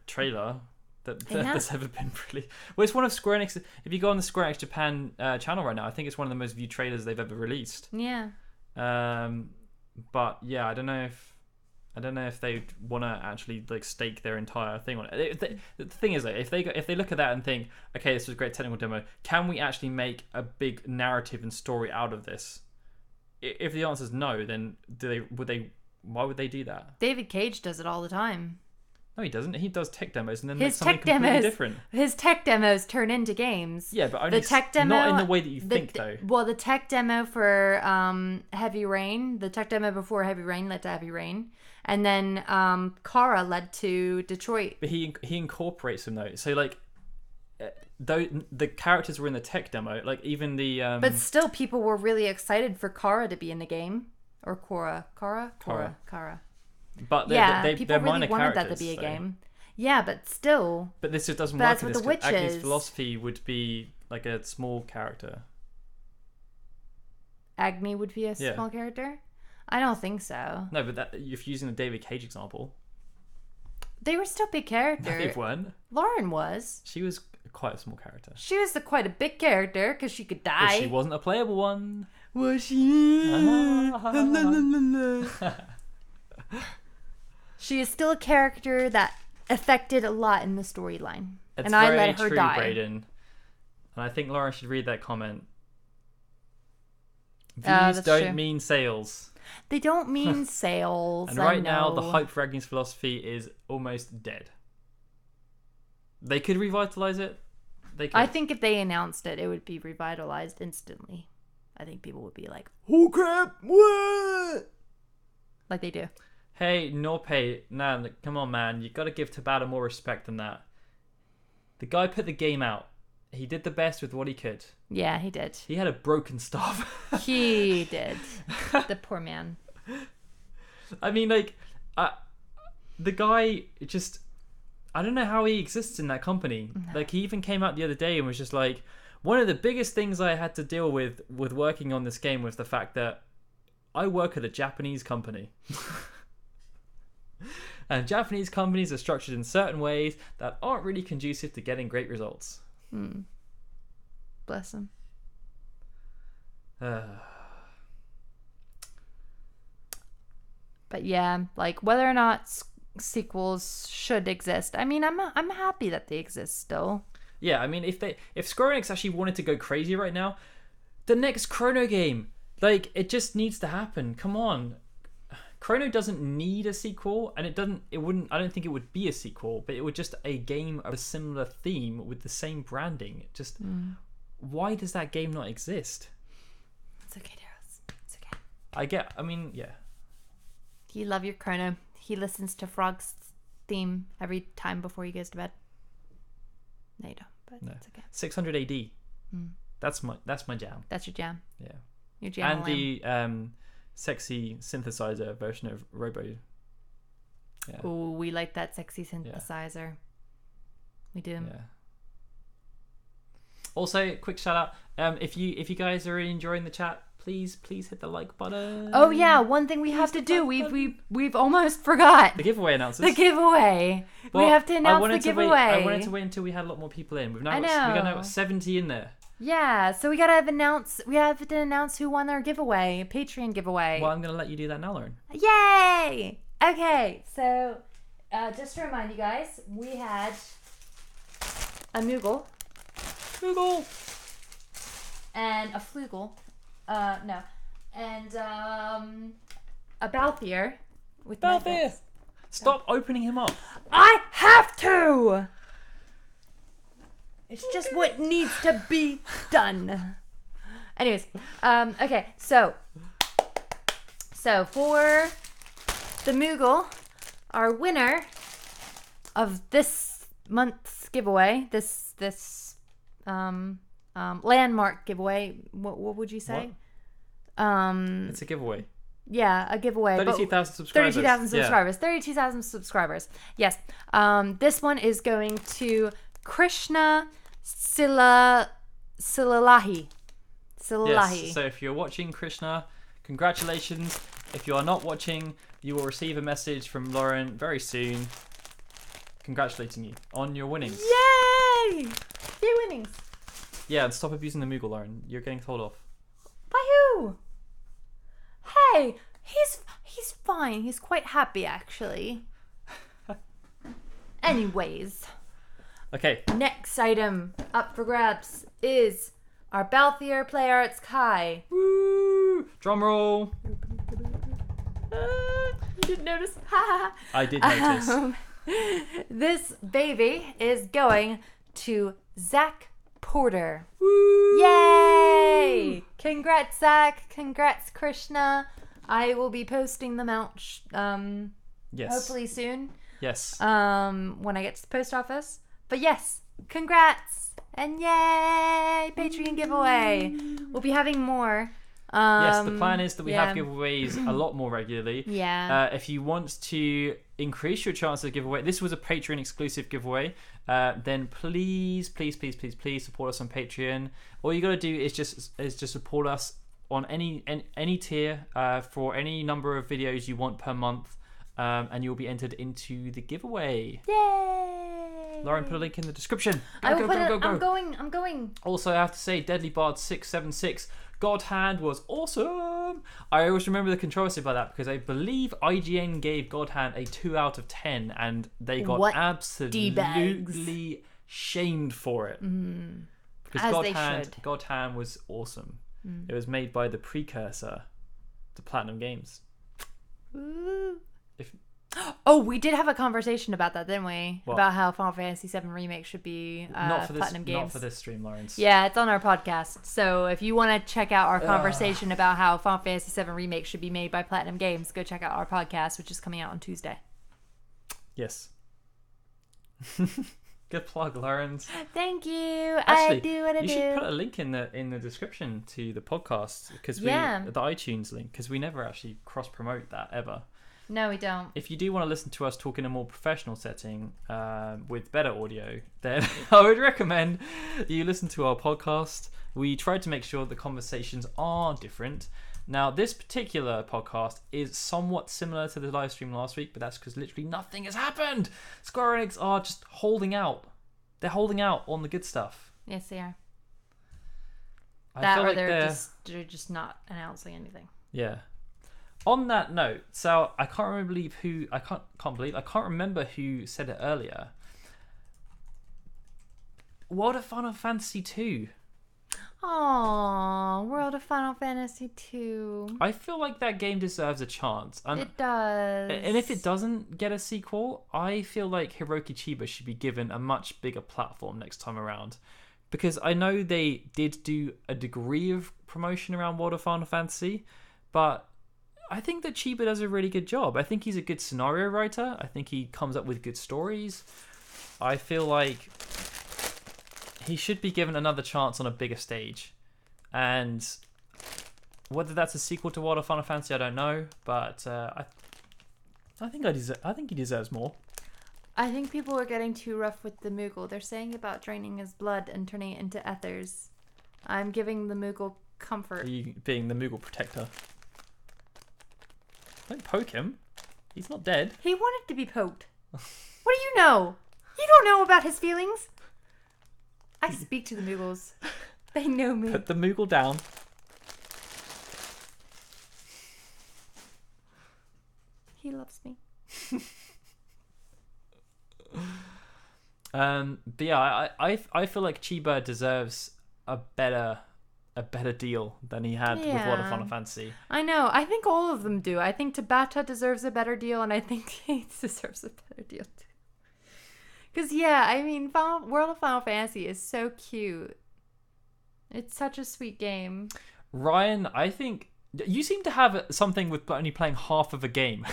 that's ever been released. Well, it's one of Square Enix. If you go on the Square Enix Japan channel right now, I think it's one of the most viewed trailers they've ever released. Yeah. But yeah, I don't know if they want to actually like stake their entire thing on it. The thing is, like, if they look at that and think, okay, this was a great technical demo, can we actually make a big narrative and story out of this? If the answer is no, then why would they do that? David Cage does it all the time. No, he doesn't. He does tech demos and then His makes something tech completely demos, different. His tech demos turn into games. Yeah, but only the tech demo, not in the way that you think, though. Well, the tech demo for Heavy Rain, the tech demo before Heavy Rain led to Heavy Rain, and then Kara led to Detroit. But he incorporates them though. So like, though the characters were in the tech demo, like even the. But still, people were really excited for Kara to be in the game, or Kara. But people they're really minor wanted that to characters, be a so. game. Yeah, but still. But this just doesn't But work. that's In what this the witch Agnes' is. philosophy would be like a small character. Agni would be a Yeah. small character? I don't think so. No, but that if you're using the David Cage example, They were still big characters. no, they weren't. Lauren was. She was quite a small character. She was quite a big character because she could But die. she wasn't a playable one. Was she? She is still a character that affected a lot in the storyline. It's And I very let her true, die. Braden. And I think Laura should read that comment. Views That's don't true. mean sales. They don't mean sales. And I right now, the know. hype for Agnes' philosophy is almost dead. They could revitalize it. They could. I think if they announced it, it would be revitalized instantly. I think people would be like, "Oh crap! What?" Like they do. Hey, Norpay, nah, come on, man. You got to give Tabata more respect than that. The guy put the game out. He did the best with what he could. Yeah, he did. He had a broken staff. He did. The poor man. I mean, like, the guy just... I don't know how he exists in that company. Like, he even came out the other day and was just like, one of the biggest things I had to deal with working on this game was the fact that I work at a Japanese company. And Japanese companies are structured in certain ways that aren't really conducive to getting great results. Bless him. But yeah, like whether or not sequels should exist, I mean, I'm happy that they exist still. Yeah, I mean, if Square Enix actually wanted to go crazy right now, the next Chrono game, like, it just needs to happen. Come on. Chrono doesn't need a sequel, and I don't think it would be a sequel, but it would just a game of a similar theme with the same branding. Just, why does that game not exist? It's okay, Daros. It's okay. I mean, yeah. You love your Chrono. He listens to Frog's theme every time before he goes to bed. No, you don't, but No. it's okay. 600 AD. That's my jam. That's your jam. Yeah. Your jam. And the sexy synthesizer version of Robo. Yeah. Oh, we like that sexy synthesizer. We do. Yeah. Also, quick shout out. If you guys are really enjoying the chat, please hit the like button. Oh yeah, one thing we have to do. We've almost forgot The giveaway announcers. the giveaway. Well, we have to announce the giveaway. I wanted to wait until we had a lot more people in. We got now 70 in there. Yeah, so we have to announce who won our giveaway, Patreon giveaway. Well, I'm gonna let you do that now, Lauren. Yay! Okay, so just to remind you guys, we had a Moogle and a Flugel. No. And a Balthier with Balthier! Stop opening him up. I have to! It's just what needs to be done. Anyways, okay, so for the Moogle, our winner of this month's giveaway, this landmark giveaway, what would you say? It's a giveaway. Yeah, a giveaway. 32,000 subscribers. 32,000 Yeah. subscribers. 32,000 subscribers. Yes. This one is going to Krishna Silalahi. Yes. So if you're watching, Krishna, congratulations. If you are not watching, you will receive a message from Lauren very soon congratulating you on your winnings. Yay! Few winnings. Yeah, and stop abusing the Moogle, Lauren. You're getting told off. By who? Hey, he's fine. He's quite happy, actually. Anyways. Okay. Next item up for grabs is our Balthier Play Arts Kai. Woo! Drum roll. You didn't notice? I did notice. This baby is going to Zach Porter. Woo! Yay! Congrats, Zach. Congrats, Krishna. I will be posting them out Yes. hopefully soon. Yes. When I get to the post office. But yes, congrats. And yay! Patreon giveaway. We'll be having more. Yes, the plan is that we have yeah. giveaways a lot more regularly. Yeah. If you want to increase your chance of giveaway, this was a Patreon exclusive giveaway. Then please support us on Patreon. All you got to do is just support us on any tier for any number of videos you want per month, and you'll be entered into the giveaway. Yay! Lauren, put a link in the description. I will put it. Go. I'm going. Also, I have to say, Deadly Bard 676 God Hand was awesome. I always remember the controversy about that because I believe IGN gave God Hand a 2 out of 10, and they got What absolutely D-bags. shamed for it. Because As God they Hand, should. God Hand was awesome. It was made by the precursor to Platinum Games. Ooh. If Oh, we did have a conversation about that, didn't we? What? About how Final Fantasy VII Remake should be not for this, Platinum Games. not for this stream, Lawrence. Yeah, it's on our podcast. So if you want to check out our conversation about how Final Fantasy VII Remake should be made by Platinum Games, go check out our podcast, which is coming out on Tuesday. Yes. Good plug, Lawrence. Thank you. Actually, I do what I you do. should put a link in the description to the podcast because the iTunes link, because we never actually cross promote that ever. No, we don't. If you do want to listen to us talk in a more professional setting with better audio, then I would recommend you listen to our podcast. We try to make sure the conversations are different. Now, this particular podcast is somewhat similar to the live stream last week, but that's because literally nothing has happened. Square Enix are just holding out. They're holding out on the good stuff. Yes, they are. I feel like they're just not announcing anything. Yeah. On that note, so I can't remember who said it earlier. World of Final Fantasy 2. Aww, World of Final Fantasy 2. I feel like that game deserves a chance. It does. And if it doesn't get a sequel, I feel like Hiroki Chiba should be given a much bigger platform next time around. Because I know they did do a degree of promotion around World of Final Fantasy, but I think that Chiba does a really good job. I think he's a good scenario writer. I think he comes up with good stories. I feel like he should be given another chance on a bigger stage. And whether that's a sequel to World of Final Fantasy, I don't know. But I think he deserves more. I think people are getting too rough with the Moogle. They're saying about draining his blood and turning it into ethers. I'm giving the Moogle comfort. Are you being the Moogle protector? Don't poke him. He's not dead. He wanted to be poked. What do you know? You don't know about his feelings. I speak to the Moogles. They know me. Put the Moogle down. He loves me. But yeah, I feel like Chiba deserves a better deal than he had with World of Final Fantasy. I know. I think all of them do. I think Tabata deserves a better deal, and I think Hades deserves a better deal too. Because I mean, World of Final Fantasy is so cute. It's such a sweet game. Ryan, I think you seem to have something with only playing half of a game.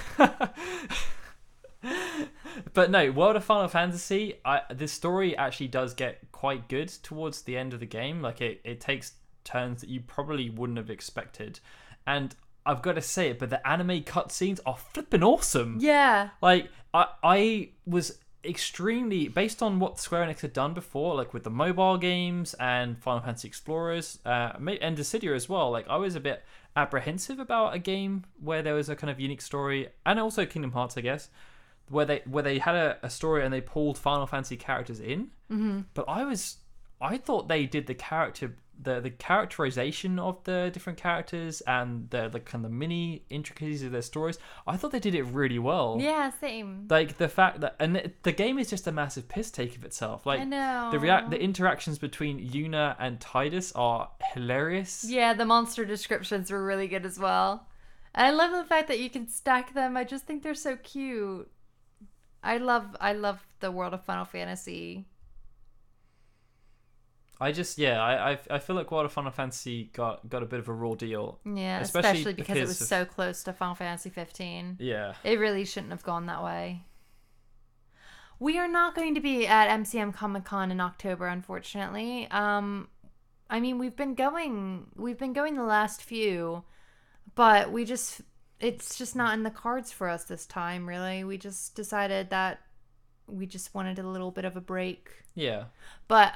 But no, World of Final Fantasy, the story actually does get quite good towards the end of the game. Like it takes turns that you probably wouldn't have expected. And I've got to say it, but the anime cutscenes are flipping awesome. Yeah. Like, I was extremely, based on what Square Enix had done before, like with the mobile games and Final Fantasy Explorers, and Dissidia as well. Like, I was a bit apprehensive about a game where there was a kind of unique story, and also Kingdom Hearts, I guess, where they had a story and they pulled Final Fantasy characters in. Mm-hmm. But I thought they did the characterization of the different characters and the kind of mini intricacies of their stories. I thought they did it really well. Yeah, same. Like the fact that, and the game is just a massive piss take of itself. Like, I know. the interactions between Yuna and Tidus are hilarious. Yeah, the monster descriptions were really good as well. And I love the fact that you can stack them. I just think they're so cute. I love the world of Final Fantasy. I feel like World of Final Fantasy got a bit of a raw deal. Yeah, especially because it was so close to Final Fantasy 15. Yeah. It really shouldn't have gone that way. We are not going to be at MCM Comic Con in October, unfortunately. I mean, we've been going the last few, but it's just not in the cards for us this time, really. We just decided that we just wanted a little bit of a break. Yeah. But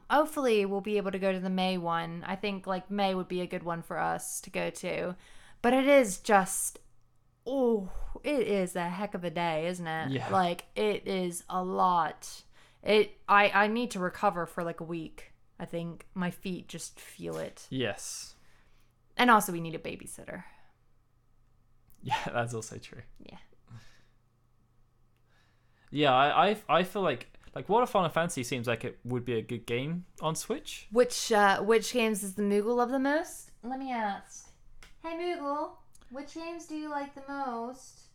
hopefully we'll be able to go to the May one. I think like May would be a good one for us to go to. But it is just, it is a heck of a day, isn't it? Yeah. Like, it is a lot. I need to recover for like a week. I think my feet just feel it. Yes. And also we need a babysitter. Yeah, that's also true. Yeah. Yeah, I feel like World of Final Fantasy seems like it would be a good game on Switch. Which games does the Moogle love the most? Let me ask. Hey Moogle, which games do you like the most?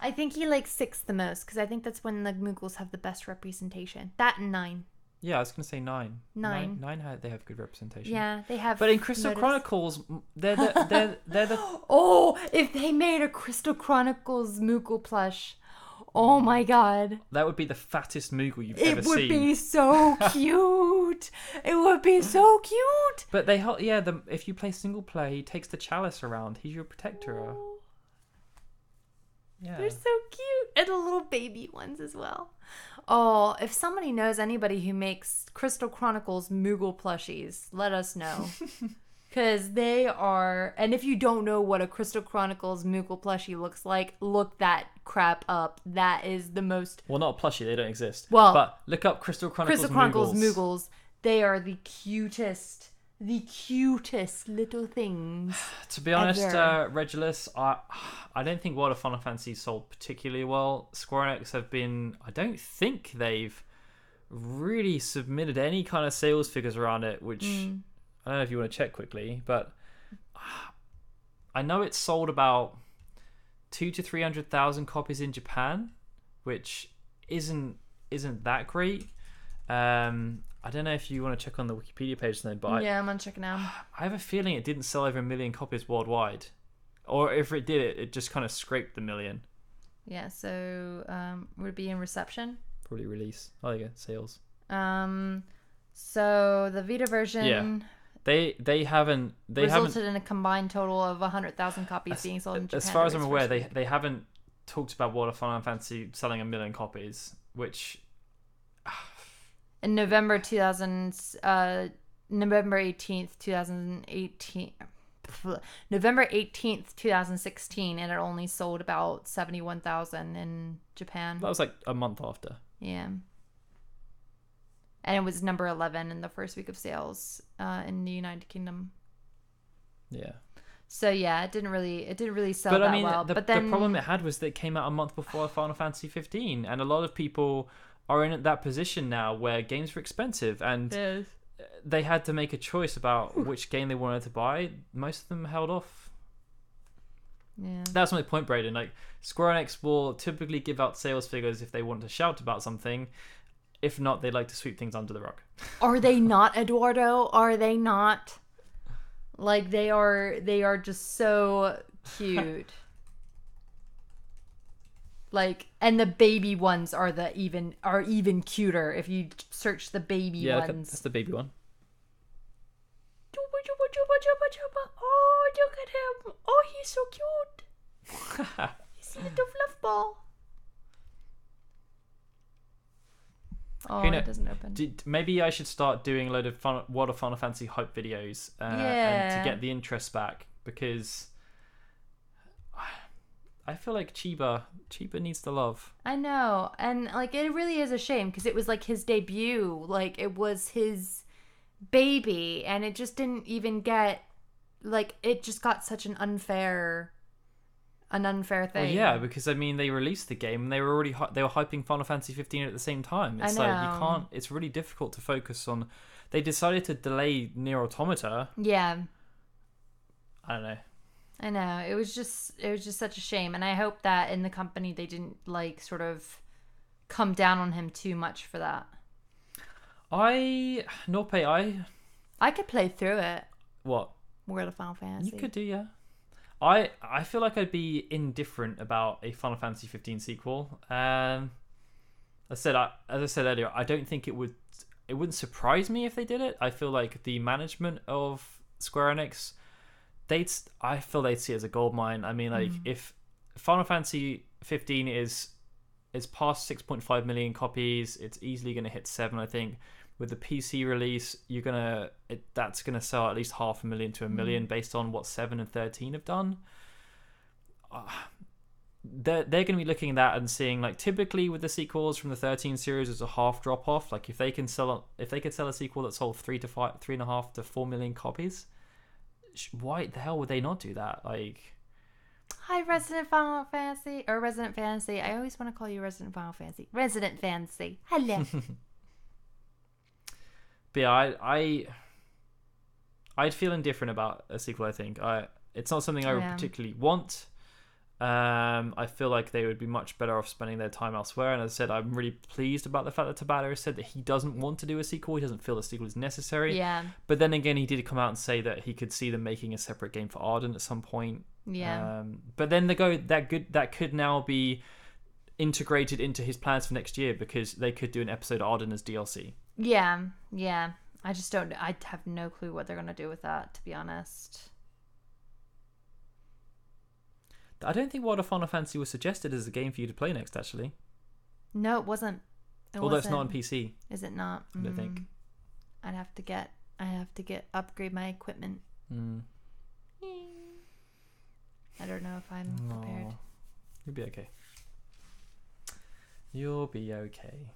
I think he likes 6 the most, because I think that's when the Moogles have the best representation. That and 9. Yeah, I was gonna say 9. 9. 9 they have good representation. Yeah, they have. But in Crystal Chronicles, they're the Oh, if they made a Crystal Chronicles Moogle plush. Oh my god. That would be the fattest Moogle you've ever seen. It would be so cute. It would be so cute. But if you play single player, he takes the chalice around. He's your protector. Oh, yeah. they're so cute. And the little baby ones as well. Oh, if somebody knows anybody who makes Crystal Chronicles Moogle plushies, let us know. Because they are... And if you don't know what a Crystal Chronicles Moogle plushie looks like, look that crap up. That is the most... Well, not a plushie. They don't exist. Well... But look up Crystal Chronicles Moogles. They are the cutest little things. To be honest, ever. Regulus, I don't think World of Final Fantasy sold particularly well. Square Enix have been... I don't think they've really submitted any kind of sales figures around it, which... I don't know if you want to check quickly, but I know it's sold about 200,000 to 300,000 copies in Japan, which isn't that great. I don't know if you want to check on the Wikipedia page then, but yeah, I'm gonna check it now. I have a feeling it didn't sell over 1 million copies worldwide, or if it did, it just kind of scraped the 1 million. Yeah, so would it be in reception? Probably release. Oh, there you go, sales. So the Vita version. Yeah. They haven't resulted in a combined total of 100,000 copies being sold in Japan. As far as I'm aware, they haven't talked about World of Final Fantasy selling 1 million copies, which in November 18th, 2018. November 18th, 2016, and it only sold about 71,000 in Japan. That was like a month after. Yeah. And it was number 11 in the first week of sales in the United Kingdom. Yeah. So yeah, it didn't really sell but, that I mean, well. The problem it had was that it came out a month before Final Fantasy 15, and a lot of people are in that position now where games are expensive, and they had to make a choice about which game they wanted to buy. Most of them held off. Yeah. That's my point, Braden. Like, Square Enix will typically give out sales figures if they want to shout about something. If not, they like to sweep things under the rug. Are they not, Eduardo? Are they not? Like, they are just so cute. Like, and the baby ones are even cuter if you search the baby ones. That's the baby one. Chupa Chupa Chupa. Oh, look at him. Oh, he's so cute. He's a little fluff ball. Oh, it doesn't open. Maybe I should start doing a load of World of Final Fantasy hype videos and to get the interest back, because I feel like Chiba needs the love. I know, and like it really is a shame because it was like his debut, like it was his baby, and it just didn't even get, like, it just got such an unfair thing. Well, yeah, because I mean they released the game and they were already they were hyping Final Fantasy 15 at the same time. It's like you can't. It's really difficult to focus on. They decided to delay Nier Automata. Yeah. I don't know. I know, it was just such a shame, and I hope that in the company they didn't like sort of come down on him too much for that. I could play through it. What? World of Final Fantasy. You could do, yeah. I feel like I'd be indifferent about a Final Fantasy 15 sequel. As I said earlier, I don't think it wouldn't surprise me if they did it. I feel like the management of Square Enix, I feel they'd see it as a goldmine. I mean, like if Final Fantasy 15 is past 6.5 million copies, it's easily going to hit 7, I think. With the PC release, that's gonna sell at least 500,000 to 1 million based on what 7 and 13 have done. They're going to be looking at that and seeing, like, typically with the sequels from the 13 series, there's a half drop off. Like if they could sell a sequel that sold 3.5 to 4 million copies, why the hell would they not do that? Like, hi, Resident Final Fantasy or Resident Fantasy. I always want to call you Resident Final Fantasy. Resident Fantasy. Hello. But yeah, I'd feel indifferent about a sequel. I think it's not something I would particularly want. I feel like they would be much better off spending their time elsewhere. And as I said, I'm really pleased about the fact that Tabata has said that he doesn't want to do a sequel. He doesn't feel the sequel is necessary. Yeah. But then again, he did come out and say that he could see them making a separate game for Ardent at some point. Yeah. But then that could now be integrated into his plans for next year, because they could do an episode of Ardent as DLC. Yeah. I just don't. I have no clue what they're gonna do with that, to be honest. I don't think World of Final Fantasy was suggested as a game for you to play next, actually. No, it wasn't. Although it's not on PC. Is it not? I don't think. I have to upgrade my equipment. I don't know if I'm prepared. You'll be okay. You'll be okay.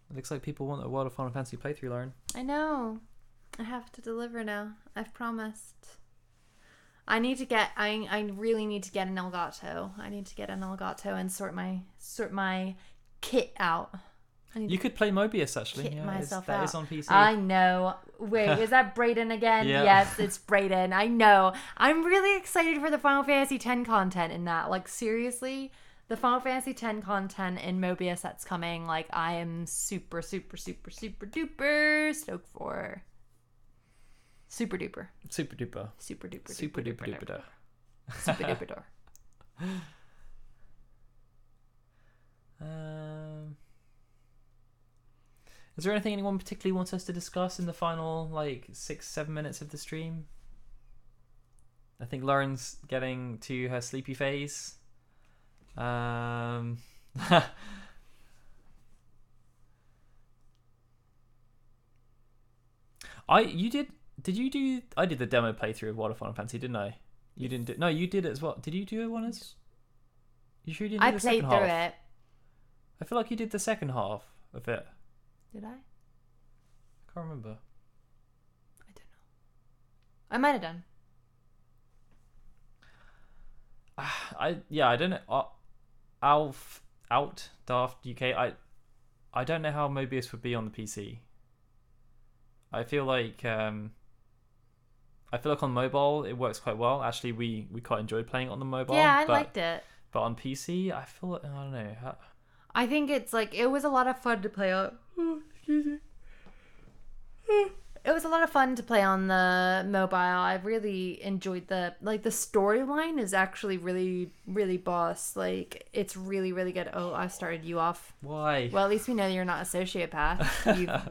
It looks like people want a World of Final Fantasy playthrough, Lauren. I know. I have to deliver now. I've promised. I really need to get an Elgato. I need to get an Elgato and sort my kit out. You could play Mobius, actually. Kit myself that out. is on PC. I know. Wait, is that Brayden again? Yeah. Yes, it's Brayden. I know. I'm really excited for the Final Fantasy X content in that. Like, seriously, the Final Fantasy X content in Mobius that's coming, like, I am super, super, super, super duper stoked for. Super duper. Super duper. Super duper. Super duper duper. Super duper. Is there anything anyone particularly wants us to discuss in the final, 6-7 minutes of the stream? I think Lauren's getting to her sleepy phase. I did the demo playthrough of World of Final Fantasy, didn't I? You didn't do. No, you did it as well. Did you do it one as? You sure you didn't do the second half? I played through it. I feel like you did the second half of it. Did I? I can't remember. I don't know. I might have done. I don't know. Out Daft UK. I don't know how Mobius would be on the PC. I feel like on mobile it works quite well. Actually, we quite enjoyed playing it on the mobile. Yeah, I liked it. But on PC, I feel like, I don't know. I think it's like it was a lot of fun to play on. Oh, excuse me. it was a lot of fun to play on the mobile. I really enjoyed the storyline is actually really, really boss. Like, it's really, really good. Oh, I started you off. Why? Well, at least we know you're not a sociopath.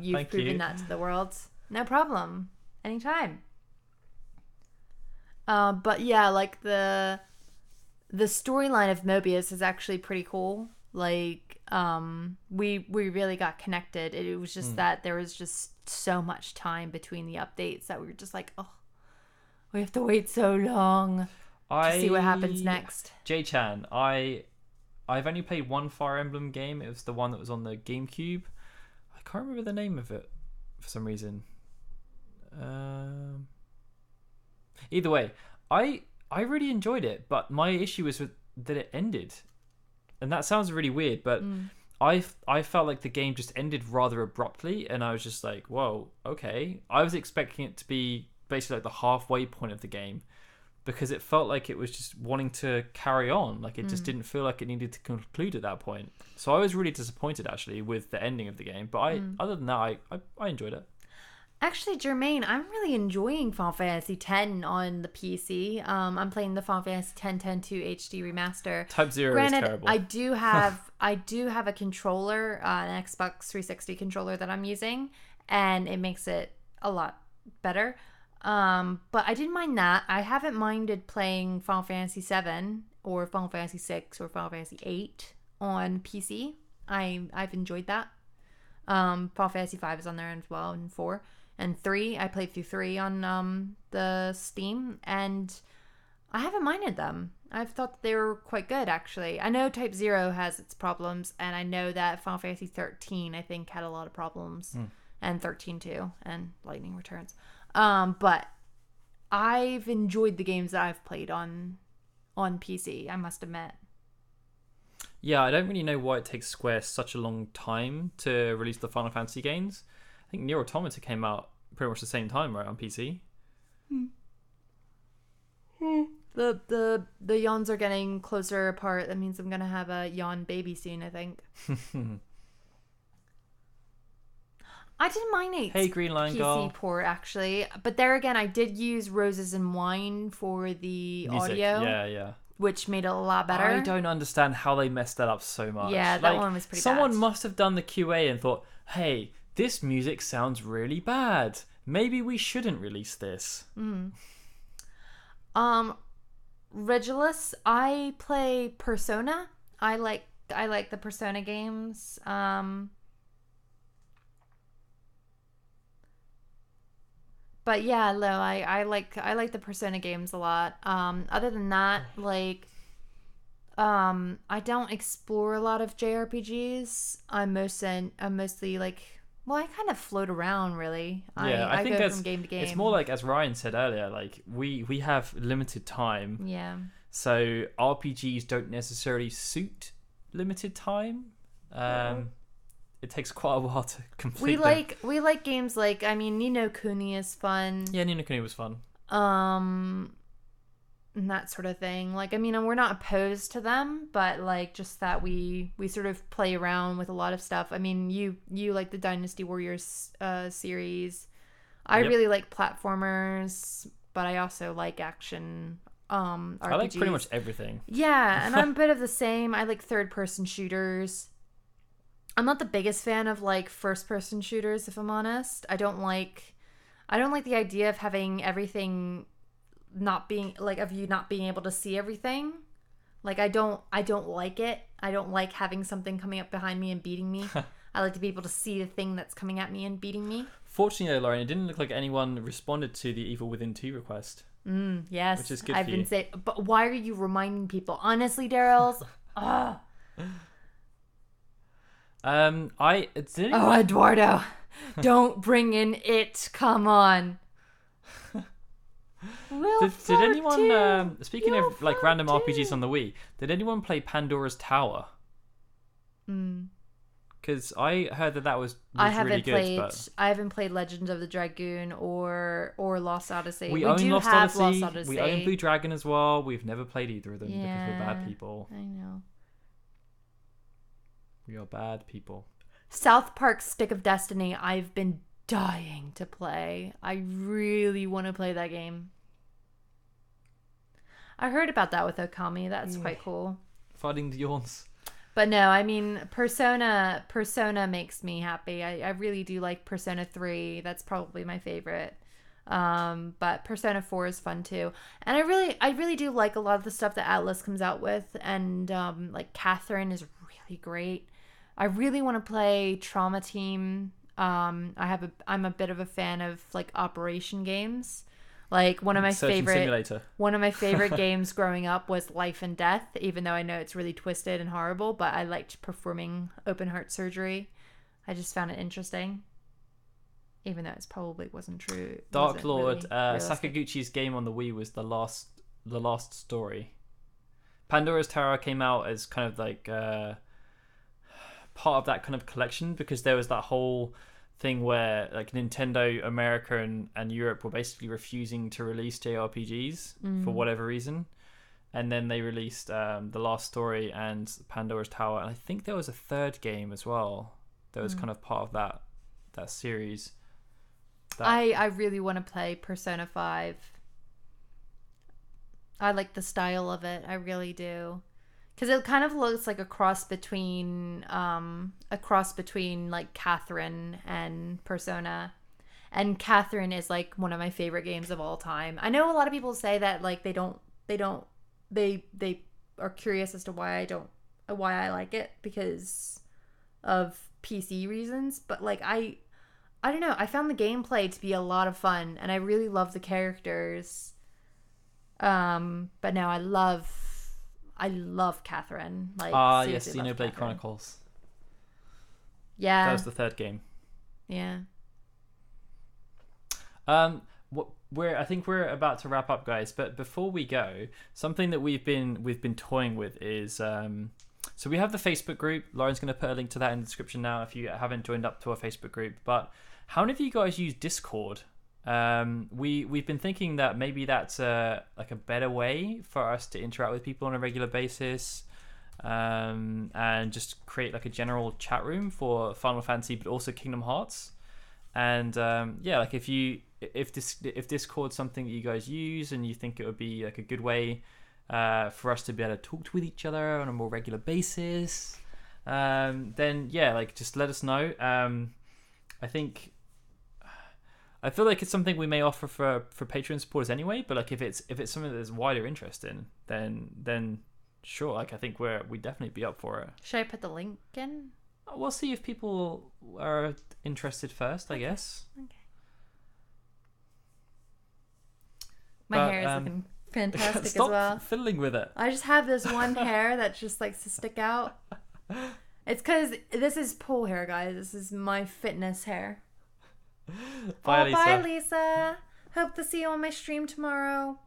You've Thank proven you. that to the world. No problem. Anytime. But yeah, like the storyline of Mobius is actually pretty cool. Like, we really got connected. It was just that there was just so much time between the updates that we were just like, oh, we have to wait so long to see what happens next. J-Chan, I've only played one Fire Emblem game. It was the one that was on the GameCube. I can't remember the name of it for some reason. Either way, I really enjoyed it, but my issue was that it ended. And that sounds really weird, but I felt like the game just ended rather abruptly, and I was just like, whoa, okay. I was expecting it to be basically like the halfway point of the game, because it felt like it was just wanting to carry on. Like, it just didn't feel like it needed to conclude at that point. So I was really disappointed, actually, with the ending of the game. But other than that, I enjoyed it. Actually, Jermaine, I'm really enjoying Final Fantasy X on the PC. I'm playing the Final Fantasy X 10.2 HD remaster. Type 0 Granted, is terrible. I do have a controller, an Xbox 360 controller that I'm using, and it makes it a lot better. But I didn't mind that. I haven't minded playing Final Fantasy 7 or Final Fantasy 6 or Final Fantasy 8 on PC. I've enjoyed that. Final Fantasy 5 is on there as well, and 4. And 3, I played through 3 on the Steam, and I haven't minded them. I've thought they were quite good, actually. I know Type 0 has its problems, and I know that Final Fantasy 13, I think, had a lot of problems. And 13 too, and Lightning Returns. But I've enjoyed the games that I've played on PC, I must admit. Yeah, I don't really know why it takes Square such a long time to release the Final Fantasy games. I think Nier Automata came out pretty much the same time, right, on PC? The yawns are getting closer apart. That means I'm gonna have a yawn baby soon, I think. I didn't mind it. Hey, Green Line PC Girl. port, actually. But there again, I did use Roses and Wine for the Music. audio. Yeah. Which made it a lot better. I don't understand how they messed that up so much. Yeah, that one was pretty someone bad. must have done the QA and thought, hey, this music sounds really bad. Maybe we shouldn't release this. Regulus, I play Persona. I like the Persona games. But yeah, Lo, I like the Persona games a lot. Other than that, like, I don't explore a lot of JRPGs. I'm mostly like, well, I kind of float around, really. Yeah, I think go that's from game to game. It's more like, as Ryan said earlier, like we have limited time. Yeah. So RPGs don't necessarily suit limited time. It takes quite a while to complete them. We like games like, I mean, Ni no Kuni is fun. Yeah, Ni no Kuni was fun. And that sort of thing. Like, I mean, we're not opposed to them, but like, just that we sort of play around with a lot of stuff. I mean, you like the Dynasty Warriors series. I really like platformers, but I also like action RPGs. I like pretty much everything. Yeah, and I'm a bit of the same. I like third-person shooters. I'm not the biggest fan of like first-person shooters, if I'm honest. I don't like the idea of having everything not being like, of you not being able to see everything. Like, I don't like it. I don't like having something coming up behind me and beating me. I like to be able to see the thing that's coming at me and beating me. Fortunately, though, Lauren, it didn't look like anyone responded to the Evil Within 2 request. Yes, which is good. I've been saying, but why are you reminding people? Honestly, Daryl. Eduardo, don't bring in it. Come on. Did anyone? Speaking of like random RPGs on the Wii, did anyone play Pandora's Tower? Because I heard that was really good. But I haven't played Legend of the Dragoon or Lost Odyssey. We own Lost Odyssey. We own Blue Dragon as well. We've never played either of them because we're bad people. I know. We are bad people. South Park Stick of Destiny, I've been dying to play. I really want to play that game. I heard about that with Okami. That's quite cool. Fighting the yawns. But no, I mean, Persona makes me happy. I really do like Persona 3. That's probably my favorite. But Persona 4 is fun too. And I really do like a lot of the stuff that Atlas comes out with. And like Catherine is really great. I really want to play Trauma Team. I'm a bit of a fan of like Operation games. Like one of my favorite games growing up was Life and Death, even though I know it's really twisted and horrible, but I liked performing open heart surgery. I just found it interesting. Even though it probably wasn't true. Dark Lord, really Sakaguchi's game on the Wii was the last story. Pandora's Tower came out as kind of like part of that kind of collection, because there was that whole thing where like Nintendo America and Europe were basically refusing to release JRPGs for whatever reason, and then they released The Last Story and Pandora's Tower, and I think there was a third game as well that was kind of part of that series. I really want to play Persona 5. I like the style of it. I really do. Because it kind of looks like a cross between like Catherine and Persona. And Catherine is like one of my favorite games of all time. I know a lot of people say that like they are curious as to why I like it because of PC reasons, but like I don't know, I found the gameplay to be a lot of fun and I really love the characters. But no, I love Catherine. Like yes, Xenoblade Chronicles. Yeah. That was the third game. Yeah. I think we're about to wrap up, guys, but before we go, something that we've been toying with is so we have the Facebook group. Lauren's going to put a link to that in the description now if you haven't joined up to our Facebook group. But how many of you guys use Discord? We've been thinking that maybe that's like a better way for us to interact with people on a regular basis, and just create like a general chat room for Final Fantasy, but also Kingdom Hearts. And like if Discord's something that you guys use and you think it would be like a good way for us to be able to talk with each other on a more regular basis, then like just let us know. I feel like it's something we may offer for Patreon supporters anyway, but like if it's something that there's wider interest in, then sure, like I think we'd definitely be up for it. Should I put the link in? We'll see if people are interested first, I guess. Okay. My hair is looking fantastic as well. Stop fiddling with it. I just have this one hair that just likes to stick out. It's because this is pool hair, guys. This is my fitness hair. Bye, Lisa. Bye, Lisa. Hope to see you on my stream tomorrow.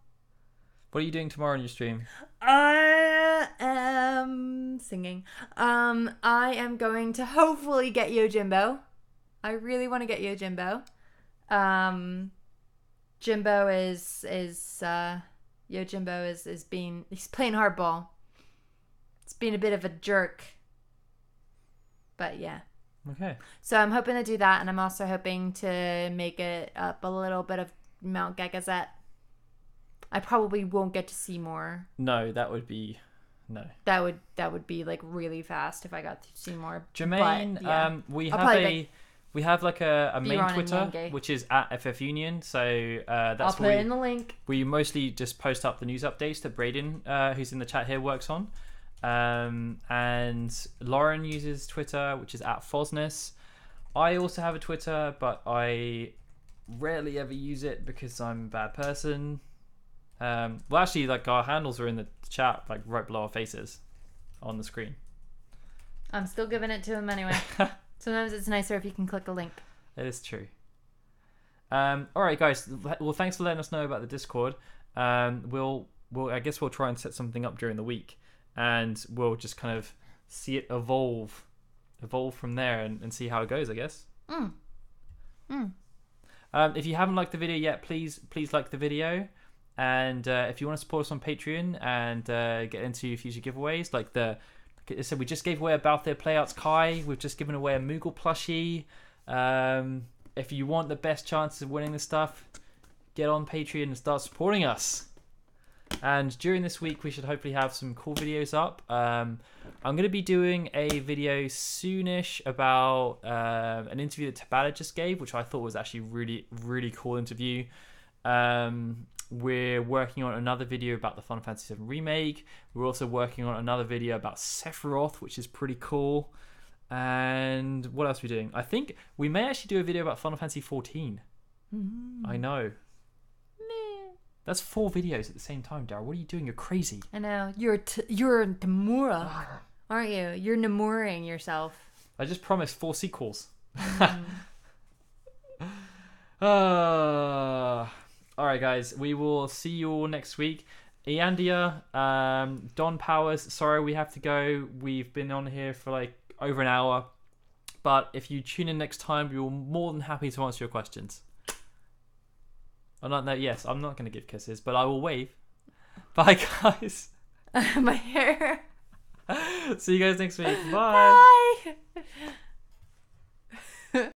What are you doing tomorrow on your stream? I am singing. I am going to hopefully get Yojimbo. I really want to get Yojimbo. Jimbo is Yojimbo is he's playing hardball. It's being a bit of a jerk. But yeah. Okay. So I'm hoping to do that, and I'm also hoping to make it up a little bit of Mount Gagazet. I probably won't get to see more. No, that would be That would be like really fast if I got to see more. Jermaine, but, yeah. we have like a main Biron Twitter, which is at FF Union. So that's I'll put it in the link. We mostly just post up the news updates that Braden, who's in the chat here, works on. And Lauren uses Twitter, which is at Fosness. I also have a Twitter, but I rarely ever use it because I'm a bad person. Well, actually, like our handles are in the chat, like right below our faces on the screen. I'm still giving it to him anyway. Sometimes it's nicer if you can click a link. It is true. All right, guys. Well, thanks for letting us know about the Discord. We'll I guess we'll try and set something up during the week, and we'll just kind of see it evolve from there and see how it goes, I guess. If you haven't liked the video yet, please like the video. And if you want to support us on Patreon and get into future giveaways, like I said, we just gave away a Balthier Playouts Kai. We've just given away a Moogle plushie. if you want the best chances of winning this stuff, get on Patreon and start supporting us. And during this week, we should hopefully have some cool videos up. I'm going to be doing a video soonish about an interview that Tabata just gave, which I thought was actually really, really cool interview. We're working on another video about the Final Fantasy VII Remake. We're also working on another video about Sephiroth, which is pretty cool. And what else are we doing? I think we may actually do a video about Final Fantasy XIV. I know. That's 4 videos at the same time, Daryl. What are you doing? You're crazy. I know. You're Nomura, aren't you? You're Nomuraing yourself. I just promised 4 sequels. Alright, guys. We will see you all next week. Iandia, Don Powers, sorry we have to go. We've been on here for like over an hour. But if you tune in next time, we're more than happy to answer your questions. On that note, yes, I'm not going to give kisses, but I will wave. Bye, guys. My hair. See you guys next week. Bye. Bye.